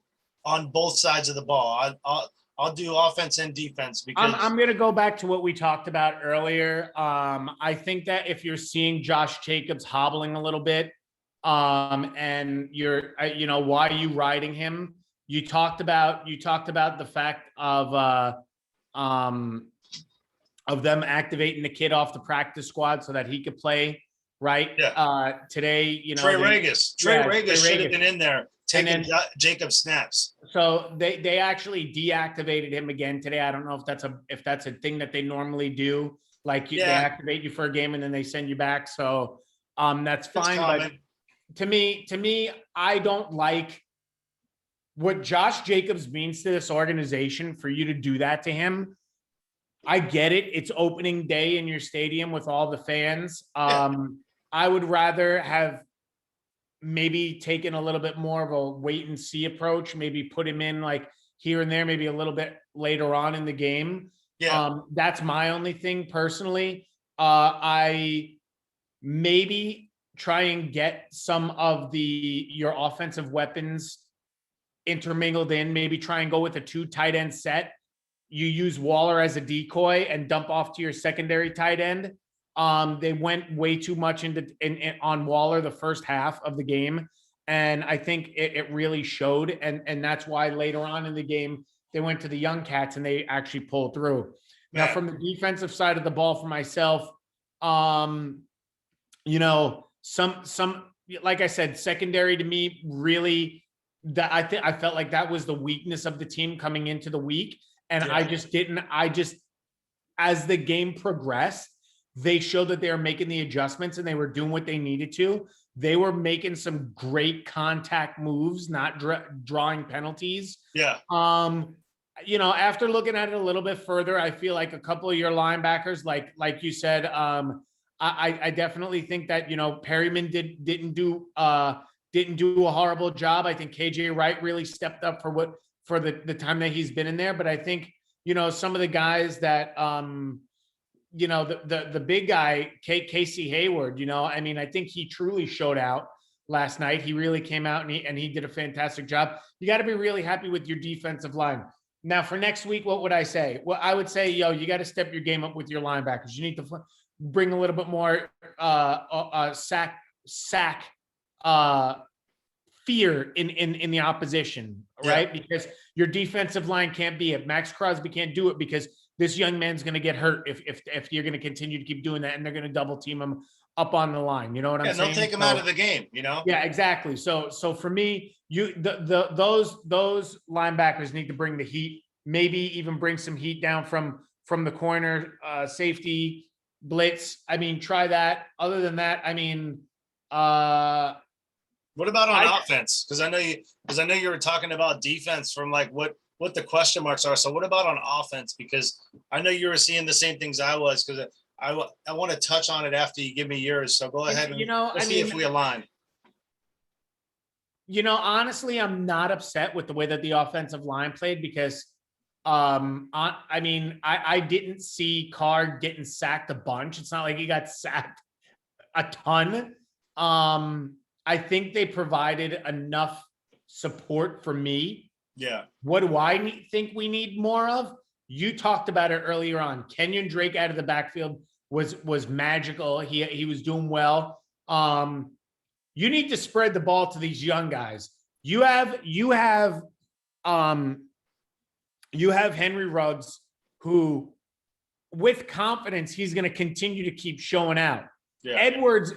on both sides of the ball? I'll do offense and defense because I'm going to go back to what we talked about earlier. I think that if you're seeing Josh Jacobs hobbling a little bit, and you're, why are you riding him? You talked about the fact of them activating the kid off the practice squad so that he could play. Right. Yeah. Today, Trey Regis should have been in there taking Jacob's snaps. So they actually deactivated him again today. I don't know if that's a thing that they normally do. Like they activate you for a game and then they send you back. So that's fine. But to me, I don't like what Josh Jacobs means to this organization for you to do that to him. I get it. It's opening day in your stadium with all the fans. I would rather have maybe taken a little bit more of a wait and see approach, maybe put him in like here and there, maybe a little bit later on in the game. That's my only thing personally. I maybe try and get some of your offensive weapons intermingled in, maybe try and go with a 2 tight end set. You use Waller as a decoy and dump off to your secondary tight end. They went way too much on Waller the first half of the game. And I think it really showed. And that's why later on in the game, they went to the young cats and they actually pulled through. Now, from the defensive side of the ball for myself, some like I said, secondary to me, really, I felt like that was the weakness of the team coming into the week. And as the game progressed, they showed that they were making the adjustments and they were doing what they needed to. They were making some great contact moves, not drawing penalties. Yeah. After looking at it a little bit further, I feel like a couple of your linebackers, like you said, I definitely think that, Perryman didn't do a horrible job. I think KJ Wright really stepped up for the time that he's been in there. But I think, some of the guys that, the big guy, Casey Hayward, I think he truly showed out last night. He really came out and he did a fantastic job. You got to be really happy with your defensive line. Now for next week, what would I say? Well, I would say, you got to step your game up with your linebackers. You need to bring a little bit more sack fear in the opposition, right? Yeah. Because your defensive line can't be it. Max Crosby can't do it because this young man's going to get hurt if you're going to continue to keep doing that, and they're going to double team him up on the line. You know what I'm saying? They'll take him out of the game. Yeah, exactly. So for me, those linebackers need to bring the heat. Maybe even bring some heat down from the corner, safety, blitz. Try that. Other than that, what about on offense? Because I know you were talking about defense from like what the question marks are. So what about on offense? Because I know you were seeing the same things I was, because I want to touch on it after you give me yours. So go ahead and let's see if we align. Honestly, I'm not upset with the way that the offensive line played because, I didn't see Carr getting sacked a bunch. It's not like he got sacked a ton. I think they provided enough support for me. Yeah. What do I think we need more of? You talked about it earlier on. Kenyon Drake out of the backfield was magical. He was doing well. You need to spread the ball to these young guys. You have Henry Ruggs, who with confidence, he's going to continue to keep showing out. Yeah. Edwards,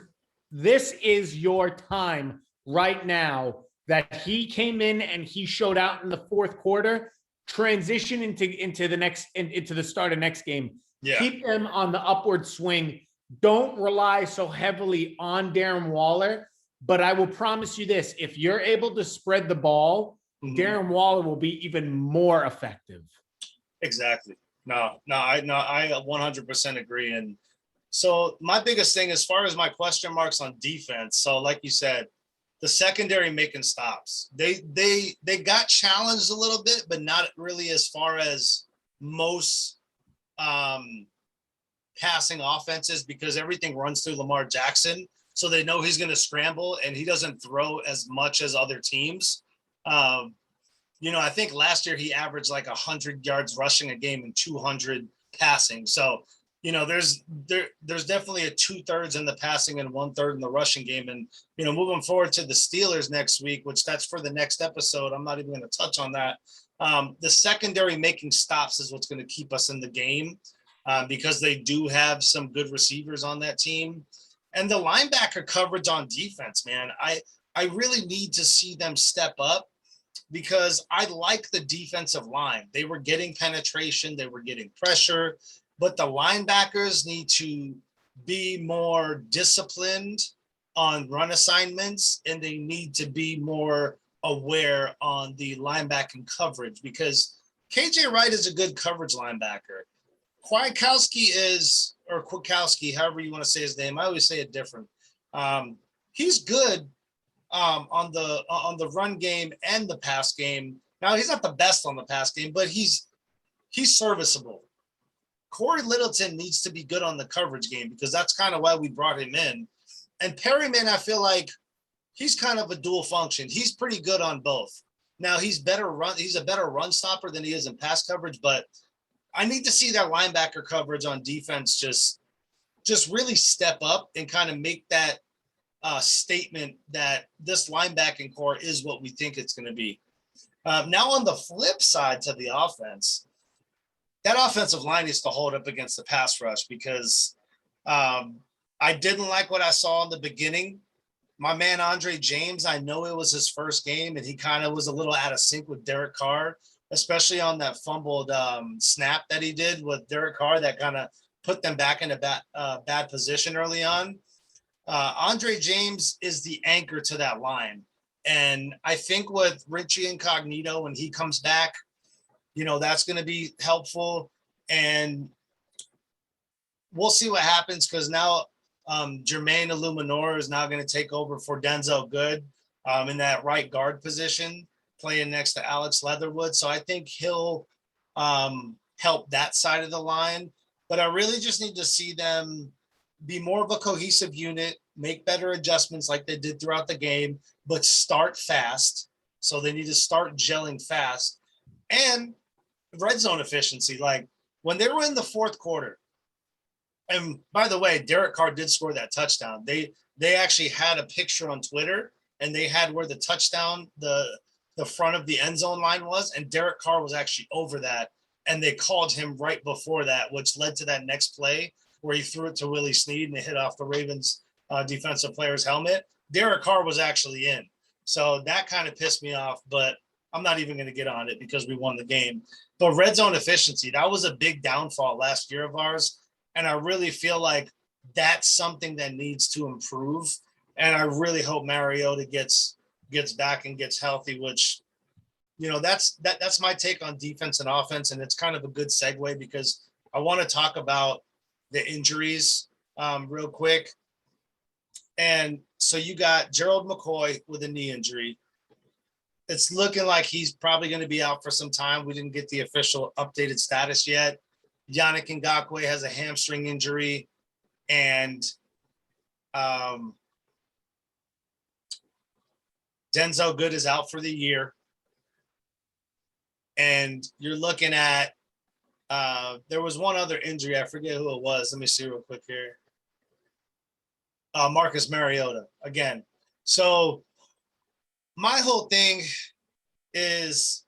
this is your time right now that he came in and he showed out in the fourth quarter. Transition into the start of next game. Yeah. Keep them on the upward swing. Don't rely so heavily on Darren Waller. But I will promise you this: if you're able to spread the ball, Darren Waller will be even more effective. Exactly. No, I 100% agree. And so my biggest thing, as far as my question marks on defense, so like you said, the secondary making stops. They got challenged a little bit, but not really as far as most passing offenses, because everything runs through Lamar Jackson. So they know he's going to scramble and he doesn't throw as much as other teams. I think last year he averaged like 100 yards rushing a game and 200 passing. So, there's definitely a 2/3 in the passing and 1/3 in the rushing game. And, moving forward to the Steelers next week, which that's for the next episode, I'm not even going to touch on that. The secondary making stops is what's going to keep us in the game because they do have some good receivers on that team. And the linebacker coverage on defense, man, I really need to see them step up because I like the defensive line. They were getting penetration, they were getting pressure, but the linebackers need to be more disciplined on run assignments, and they need to be more aware on the linebacking coverage because KJ Wright is a good coverage linebacker. Kwiatkowski, however you want to say his name. I always say it different. He's good on the run game and the pass game. Now he's not the best on the pass game, but he's serviceable. Corey Littleton needs to be good on the coverage game because that's kind of why we brought him in. And Perryman, I feel like he's kind of a dual function. He's pretty good on both. Now he's a better run stopper than he is in pass coverage, but I need to see that linebacker coverage on defense just really step up and kind of make that statement that this linebacking core is what we think it's going to be. Now on the flip side to the offense, that offensive line needs to hold up against the pass rush because I didn't like what I saw in the beginning. My man, Andre James, I know it was his first game and he kind of was a little out of sync with Derek Carr, especially on that fumbled snap that he did with Derek Carr that kind of put them back in a bad position early on. Andre James is the anchor to that line. And I think with Richie Incognito, when he comes back, that's going to be helpful. And we'll see what happens because now Jermaine Illuminor is now going to take over for Denzel Good in that right guard position, playing next to Alex Leatherwood. So I think he'll help that side of the line. But I really just need to see them be more of a cohesive unit, make better adjustments like they did throughout the game, but start fast. So they need to start gelling fast. And red zone efficiency, like when they were in the fourth quarter, and by the way, Derek Carr did score that touchdown. They actually had a picture on Twitter and they had where the touchdown, the front of the end zone line was, and Derek Carr was actually over that. And they called him right before that, which led to that next play where he threw it to Willie Snead and it hit off the Ravens defensive player's helmet. Derek Carr was actually in. So that kind of pissed me off, but I'm not even going to get on it because we won the game. But red zone efficiency, that was a big downfall last year of ours. And I really feel like that's something that needs to improve. And I really hope Mariota gets back and gets healthy, which, that's my take on defense and offense. And it's kind of a good segue because I want to talk about the injuries real quick. And so you got Gerald McCoy with a knee injury. It's looking like he's probably going to be out for some time. We didn't get the official updated status yet. Yannick Ngakoue has a hamstring injury, and Denzel Good is out for the year. And you're looking at there was one other injury. I forget who it was. Let me see real quick here. Marcus Mariota again. So my whole thing is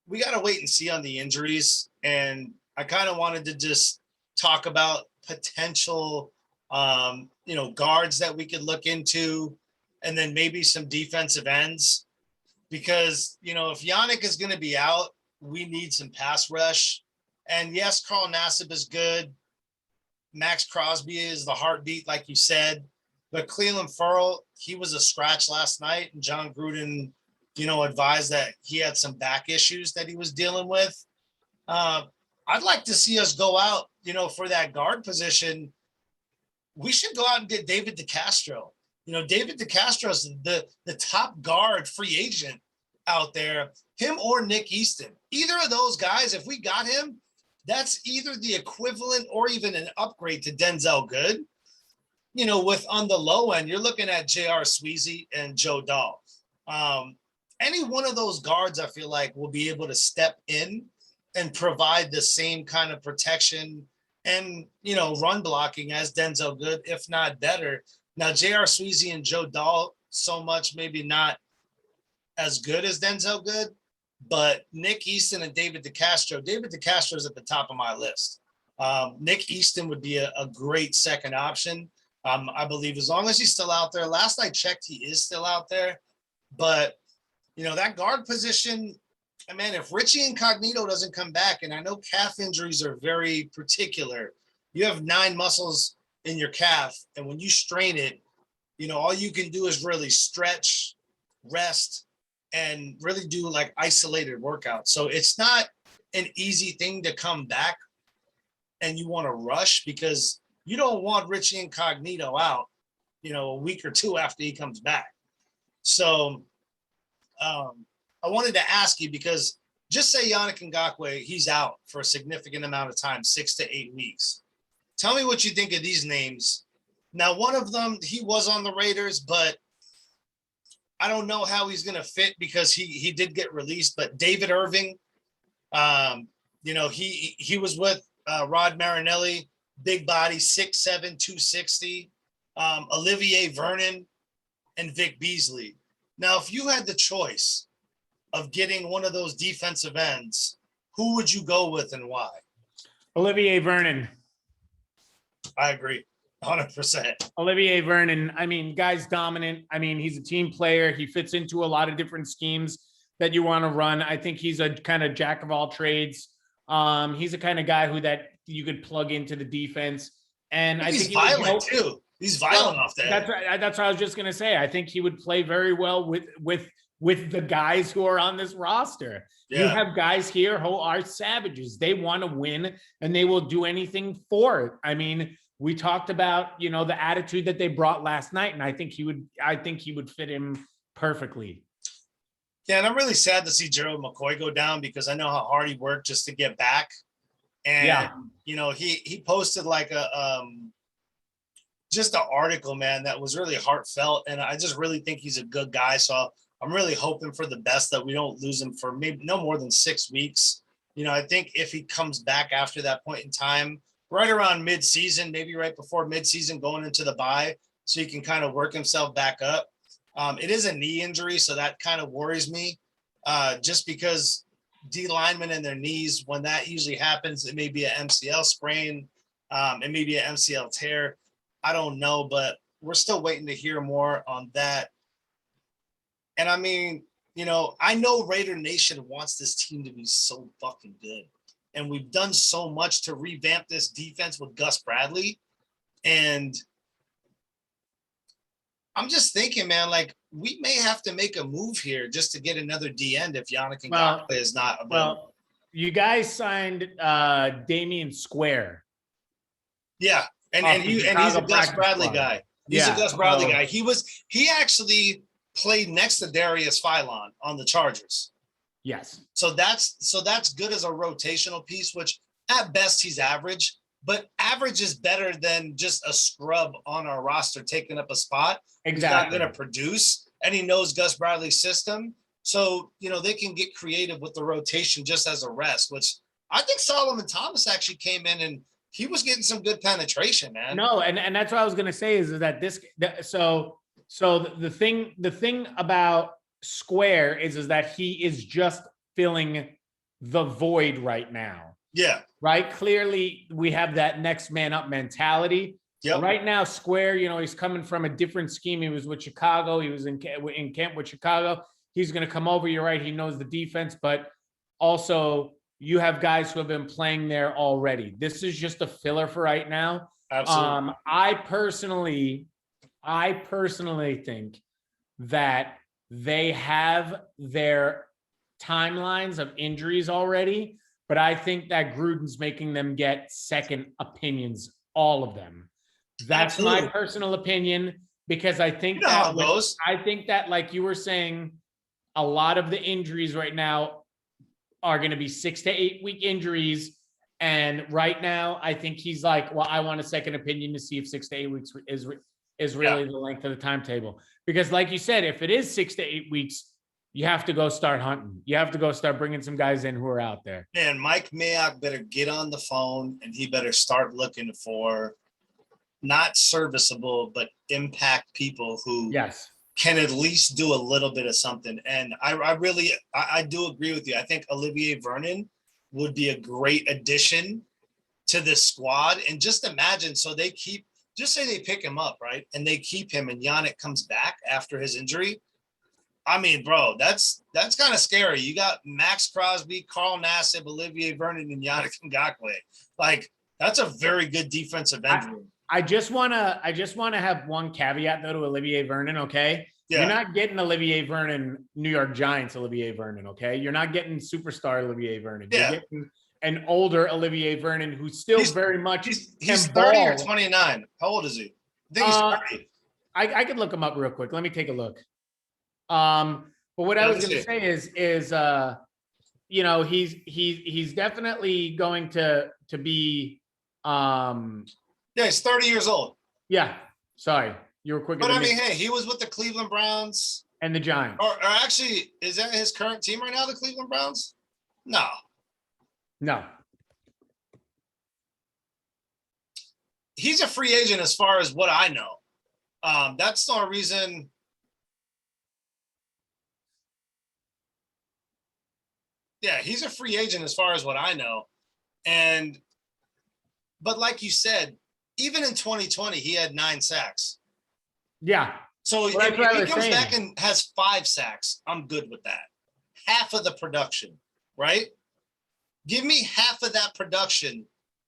we got to wait and see on the injuries. And I kind of wanted to just talk about potential, guards that we could look into, and then maybe some defensive ends. Because, if Yannick is going to be out, we need some pass rush. And yes, Carl Nassib is good. Max Crosby is the heartbeat, like you said. But Cleveland Ferrell, he was a scratch last night. And John Gruden, advised that he had some back issues that he was dealing with. I'd like to see us go out, for that guard position. We should go out and get David DeCastro. David DeCastro is the top guard free agent out there, him or Nick Easton. Either of those guys, if we got him, that's either the equivalent or even an upgrade to Denzel Good. With on the low end, you're looking at J.R. Sweezy and Joe Dahl. Any one of those guards, I feel like, will be able to step in and provide the same kind of protection and, run blocking as Denzel Good, if not better. Now, J.R. Sweezy and Joe Dahl, so much maybe not as good as Denzel Good, but Nick Easton and David DeCastro. David DeCastro is at the top of my list. Nick Easton would be a great second option. I believe as long as he's still out there. Last I checked, he is still out there. But, that guard position, man, if Richie Incognito doesn't come back, and I know calf injuries are very particular. You have 9 muscles in your calf, and when you strain it, all you can do is really stretch, rest, and really do like isolated workouts. So it's not an easy thing to come back and you want to rush, because you don't want Richie Incognito out, a week or two after he comes back. So I wanted to ask you, because just say Yannick Ngakoue, he's out for a significant amount of time, 6 to 8 weeks. Tell me what you think of these names. Now, one of them, he was on the Raiders, but I don't know how he's going to fit because he did get released. But David Irving, he was with Rod Marinelli, big body, 6'7", 260. Olivier Vernon and Vic Beasley. Now, if you had the choice of getting one of those defensive ends, who would you go with and why? Olivier Vernon. I agree. 100%. Olivier Vernon, guy's dominant. He's a team player. He fits into a lot of different schemes that you want to run. I think he's a kind of jack of all trades. He's the kind of guy that you could plug into the defense. And I think he's violent too. He's violent off that. That's what I was just going to say. I think he would play very well with the guys who are on this roster. Yeah. You have guys here who are savages. They want to win and they will do anything for it. We talked about, the attitude that they brought last night, and I think he would fit him perfectly. Yeah, and I'm really sad to see Gerald McCoy go down, because I know how hard he worked just to get back. And yeah. He posted like just an article, man, that was really heartfelt, and I just really think he's a good guy. So I'm really hoping for the best that we don't lose him for maybe no more than 6 weeks. I think if he comes back after that point in time, right around mid-season, maybe right before mid-season going into the bye, so he can kind of work himself back up. It is a knee injury, so that kind of worries me, just because D linemen and their knees, when that usually happens, it may be an MCL sprain, it may be an MCL tear. I don't know, but we're still waiting to hear more on that. And I know Raider Nation wants this team to be so fucking good. And we've done so much to revamp this defense with Gus Bradley. And I'm just thinking, man, like, we may have to make a move here just to get another D end if Yannick Ngakoue is not available. You guys signed Damian Square. Yeah. And he's a Gus Bradley guy. He's a Gus Bradley guy. He actually played next to Darius Philon on the Chargers. Yes. So that's good as a rotational piece, which at best he's average, but average is better than just a scrub on our roster taking up a spot. Exactly. He's not going to produce, and he knows Gus Bradley's system. So, they can get creative with the rotation just as a rest, which I think Solomon Thomas actually came in and he was getting some good penetration, man. No, and that's what I was going to say is that so the thing about Square is that he is just filling the void right now. Yeah. Right. Clearly, we have that next man up mentality. Yep. Right now, Square, he's coming from a different scheme. He was with Chicago. He was in camp with Chicago. He's going to come over. You're right. He knows the defense, but also you have guys who have been playing there already. This is just a filler for right now. Absolutely. I personally think that they have their timelines of injuries already, but I think that Gruden's making them get second opinions, all of them. That's Absolutely. my personal opinion, because I think how it goes. I think that, like you were saying, a lot of the injuries right now are going to be 6 to 8 week injuries. And right now, I think he's like, well, I want a second opinion to see if 6 to 8 weeks is really the length of the timetable. Because like you said, if it is 6 to 8 weeks, you have to go start hunting. You have to go start bringing some guys in who are out there. Man, Mike Mayock better get on the phone and he better start looking for not serviceable, but impact people who can at least do a little bit of something. And I do agree with you. I think Olivier Vernon would be a great addition to this squad. And just imagine, so just say they pick him up, right? And they keep him and Yannick comes back after his injury. I mean, bro, that's kind of scary. You got Max Crosby, Carl Nassib, Olivier Vernon, and Yannick Ngakoue. Like, that's a very good defensive end room. I just wanna have one caveat though to Olivier Vernon, okay? Yeah. You're not getting Olivier Vernon, New York Giants Olivier Vernon, okay? You're not getting superstar Olivier Vernon. Yeah. You're getting an older Olivier Vernon who's still very much he's 30 or 29. How old is he? I think he's 30. I could look him up real quick. Let me take a look. But what I was gonna say is he's definitely going to be yeah, he's 30 years old. Yeah. Sorry. You were quicker. But I mean, hey, he was with the Cleveland Browns. And the Giants. Or actually, is that his current team right now, the Cleveland Browns? No. He's a free agent as far as what I know. That's the only reason. Yeah, he's a free agent as far as what I know. But like you said, even in 2020, he had 9 sacks. Yeah. So if he comes back and has 5 sacks, I'm good with that. Half of the production, right? Give me half of that production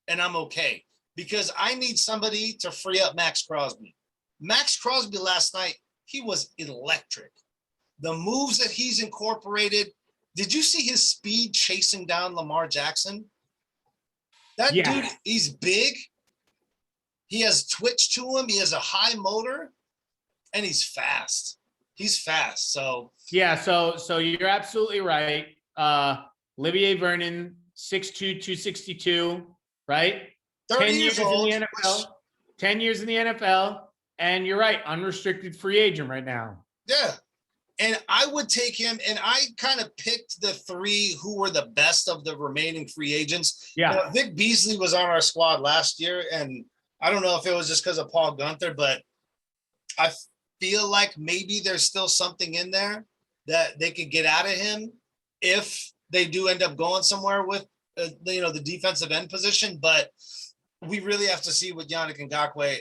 and I'm okay. Because I need somebody to free up Max Crosby. Max Crosby last night, he was electric. The moves that he's incorporated. Did you see his speed chasing down Lamar Jackson? That dude, he's big. He has twitch to him. He has a high motor, and he's fast. He's fast. So yeah. So you're absolutely right. Olivier Vernon, 6'2", 262, right? 10 years in the NFL. 10 years in the NFL, and you're right, unrestricted free agent right now. Yeah. And I would take him, and I kind of picked the 3 who were the best of the remaining free agents. Yeah. Vic Beasley was on our squad last year, and I don't know if it was just because of Paul Gunther, but I feel like maybe there's still something in there that they could get out of him if they do end up going somewhere with, the defensive end position. But we really have to see with Yannick Ngakoue,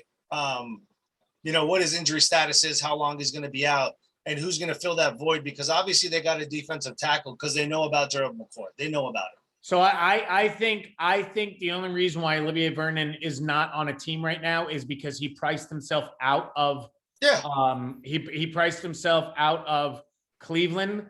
what his injury status is, how long he's going to be out, and who's going to fill that void, because obviously they got a defensive tackle because they know about Gerald McCoy. They know about it. So I think the only reason why Olivier Vernon is not on a team right now is because he priced himself out of he priced himself out of Cleveland.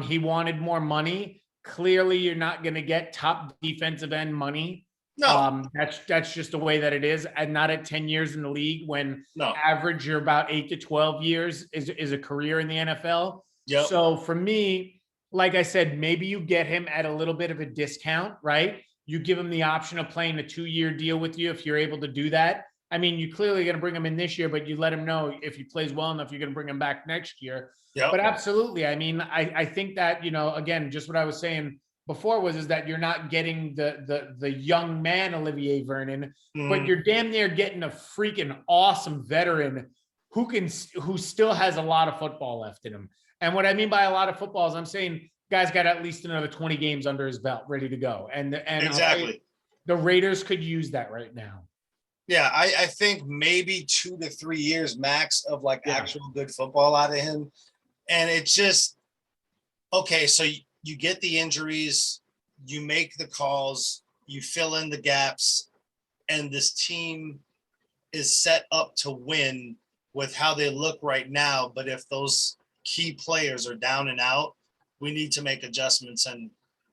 He wanted more money. Clearly, you're not going to get top defensive end money. No, That's just the way that it is, and not at 10 years in the league when no. average you're about 8 to 12 years is a career in the NFL. Yep. So for me, like I said, maybe you get him at a little bit of a discount, right? You give him the option of playing a 2-year deal with you if you're able to do that. I mean, you're clearly going to bring him in this year, but you let him know if he plays well enough, you're going to bring him back next year. Yep. But absolutely, I mean, I think that, you know, again, just what I was saying before is that you're not getting the young man Olivier Vernon, but you're damn near getting a freaking awesome veteran who still has a lot of football left in him. And what I mean by a lot of football is I'm saying guy's got at least another 20 games under his belt, ready to go. And exactly, the Raiders could use that right now. Yeah, I think maybe 2 to 3 years max of like actual good football out of him. And it's just, okay, so you get the injuries, you make the calls, you fill in the gaps, and this team is set up to win with how they look right now. But if those key players are down and out, we need to make adjustments. And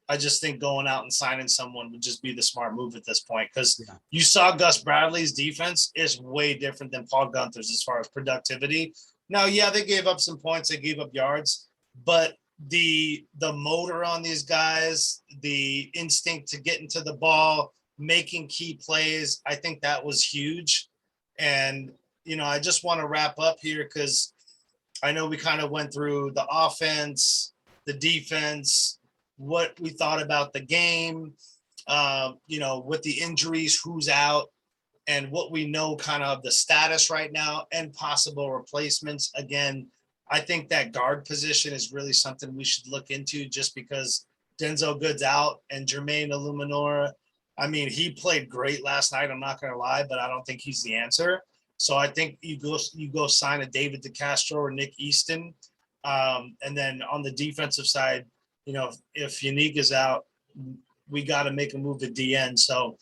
I just think going out and signing someone would just be the smart move at this point, because you saw Gus Bradley's defense is way different than Paul Gunther's as far as productivity. Now, yeah, they gave up some points, they gave up yards, but the motor on these guys, the instinct to get into the ball, making key plays, I think that was huge. And, you know, I just want to wrap up here because I know we kind of went through the offense, the defense, what we thought about the game, you know, with the injuries, who's out, and what we know kind of the status right now and possible replacements. Again, I think that guard position is really something we should look into just because Denzel Good's out and Jermaine Illuminora. I mean, he played great last night, I'm not going to lie, but I don't think he's the answer. So I think you go sign a David Castro or Nick Easton. And then on the defensive side, you know, if Unique is out, we got to make a move to DN. So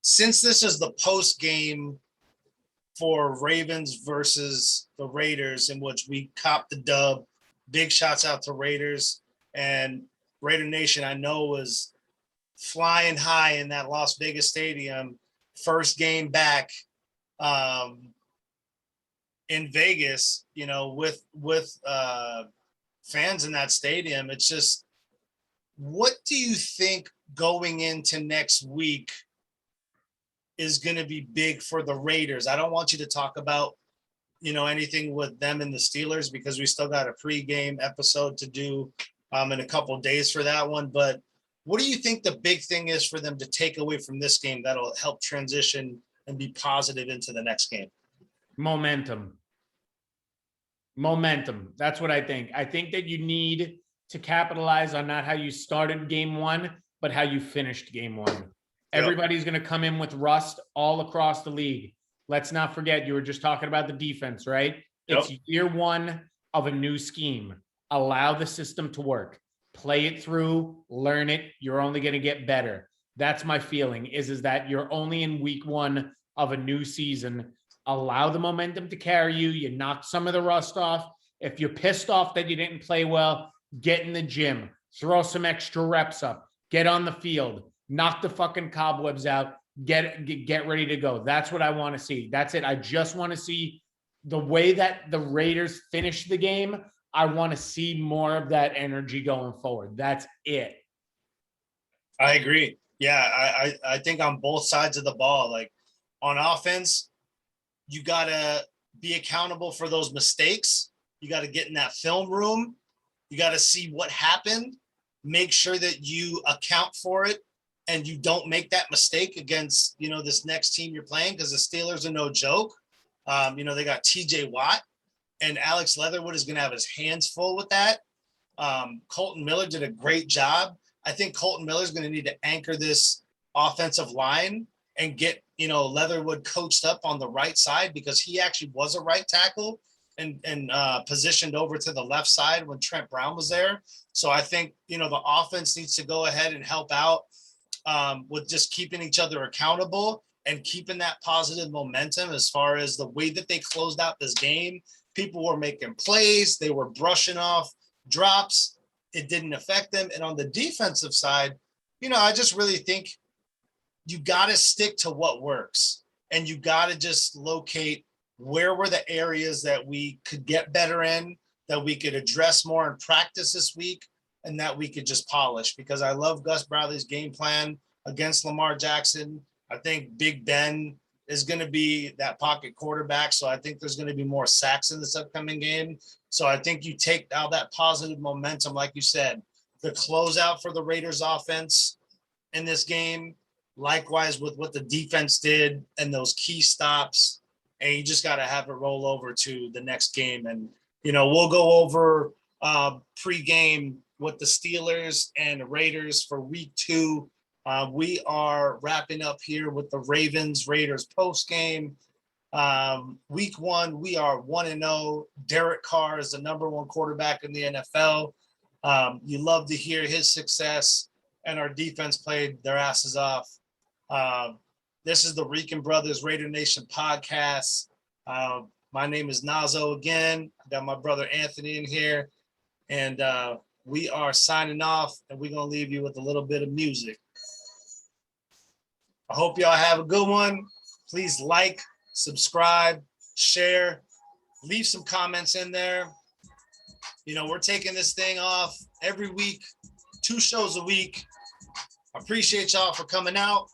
since this is the post game for Ravens versus the Raiders, in which we copped the dub, big shouts out to Raiders, and Raider Nation, I know, was flying high in that Las Vegas stadium, first game back in Vegas, you know, with fans in that stadium. It's just, what do you think going into next week is going to be big for the Raiders? I don't want you to talk about, you know, anything with them and the Steelers because we still got a pregame episode to do in a couple of days for that one. But what do you think the big thing is for them to take away from this game that'll help transition and be positive into the next game? Momentum. That's what I think. I think that you need to capitalize on not how you started game one, but how you finished game one. Everybody's going to come in with rust all across the league. Let's not forget, you were just talking about the defense, right? It's year one of a new scheme. Allow the system to work. Play it through, learn it. You're only going to get better. That's my feeling is that you're only in week one of a new season. Allow the momentum to carry you. You knock some of the rust off. If you're pissed off that you didn't play well, get in the gym, throw some extra reps up, get on the field, knock the fucking cobwebs out, get ready to go. That's what I want to see. That's it. I just want to see the way that the Raiders finish the game. I want to see more of that energy going forward. That's it. I agree. Yeah, I think on both sides of the ball, like on offense, you got to be accountable for those mistakes. You got to get in that film room. You got to see what happened, make sure that you account for it, and you don't make that mistake against, you know, this next team you're playing, because the Steelers are no joke. You know, they got TJ Watt, and Alex Leatherwood is going to have his hands full with that. Colton Miller did a great job. I think Colton Miller is going to need to anchor this offensive line and get, you know, Leatherwood coached up on the right side, because he actually was a right tackle and positioned over to the left side when Trent Brown was there. So I think, you know, the offense needs to go ahead and help out with just keeping each other accountable and keeping that positive momentum as far as the way that they closed out this game. People were making plays. They were brushing off drops. it didn't affect them. And on the defensive side, I just really think you got to stick to what works, and you got to just locate where were the areas that we could get better in, that we could address more in practice this week, and that we could just polish. Because I love Gus Bradley's game plan against Lamar Jackson. I think Big Ben is going to be that pocket quarterback. So I think there's going to be more sacks in this upcoming game. So I think you take out that positive momentum, like you said, the closeout for the Raiders offense in this game, likewise with what the defense did and those key stops. And you just got to have it roll over to the next game. And, we'll go over pre-game with the Steelers and Raiders for week 2. We are wrapping up here with the Ravens-Raiders post-game. Week 1, we are 1-0. Derek Carr is the number 1 quarterback in the NFL. You love to hear his success, and our defense played their asses off. This is the Rican Brothers RaiderNation podcast. My name is Nazo again. I got my brother Anthony in here, and we are signing off, and we're going to leave you with a little bit of music. I hope y'all have a good one. Please like, subscribe, share, leave some comments in there. We're taking this thing off every week, 2 shows a week. I appreciate y'all for coming out.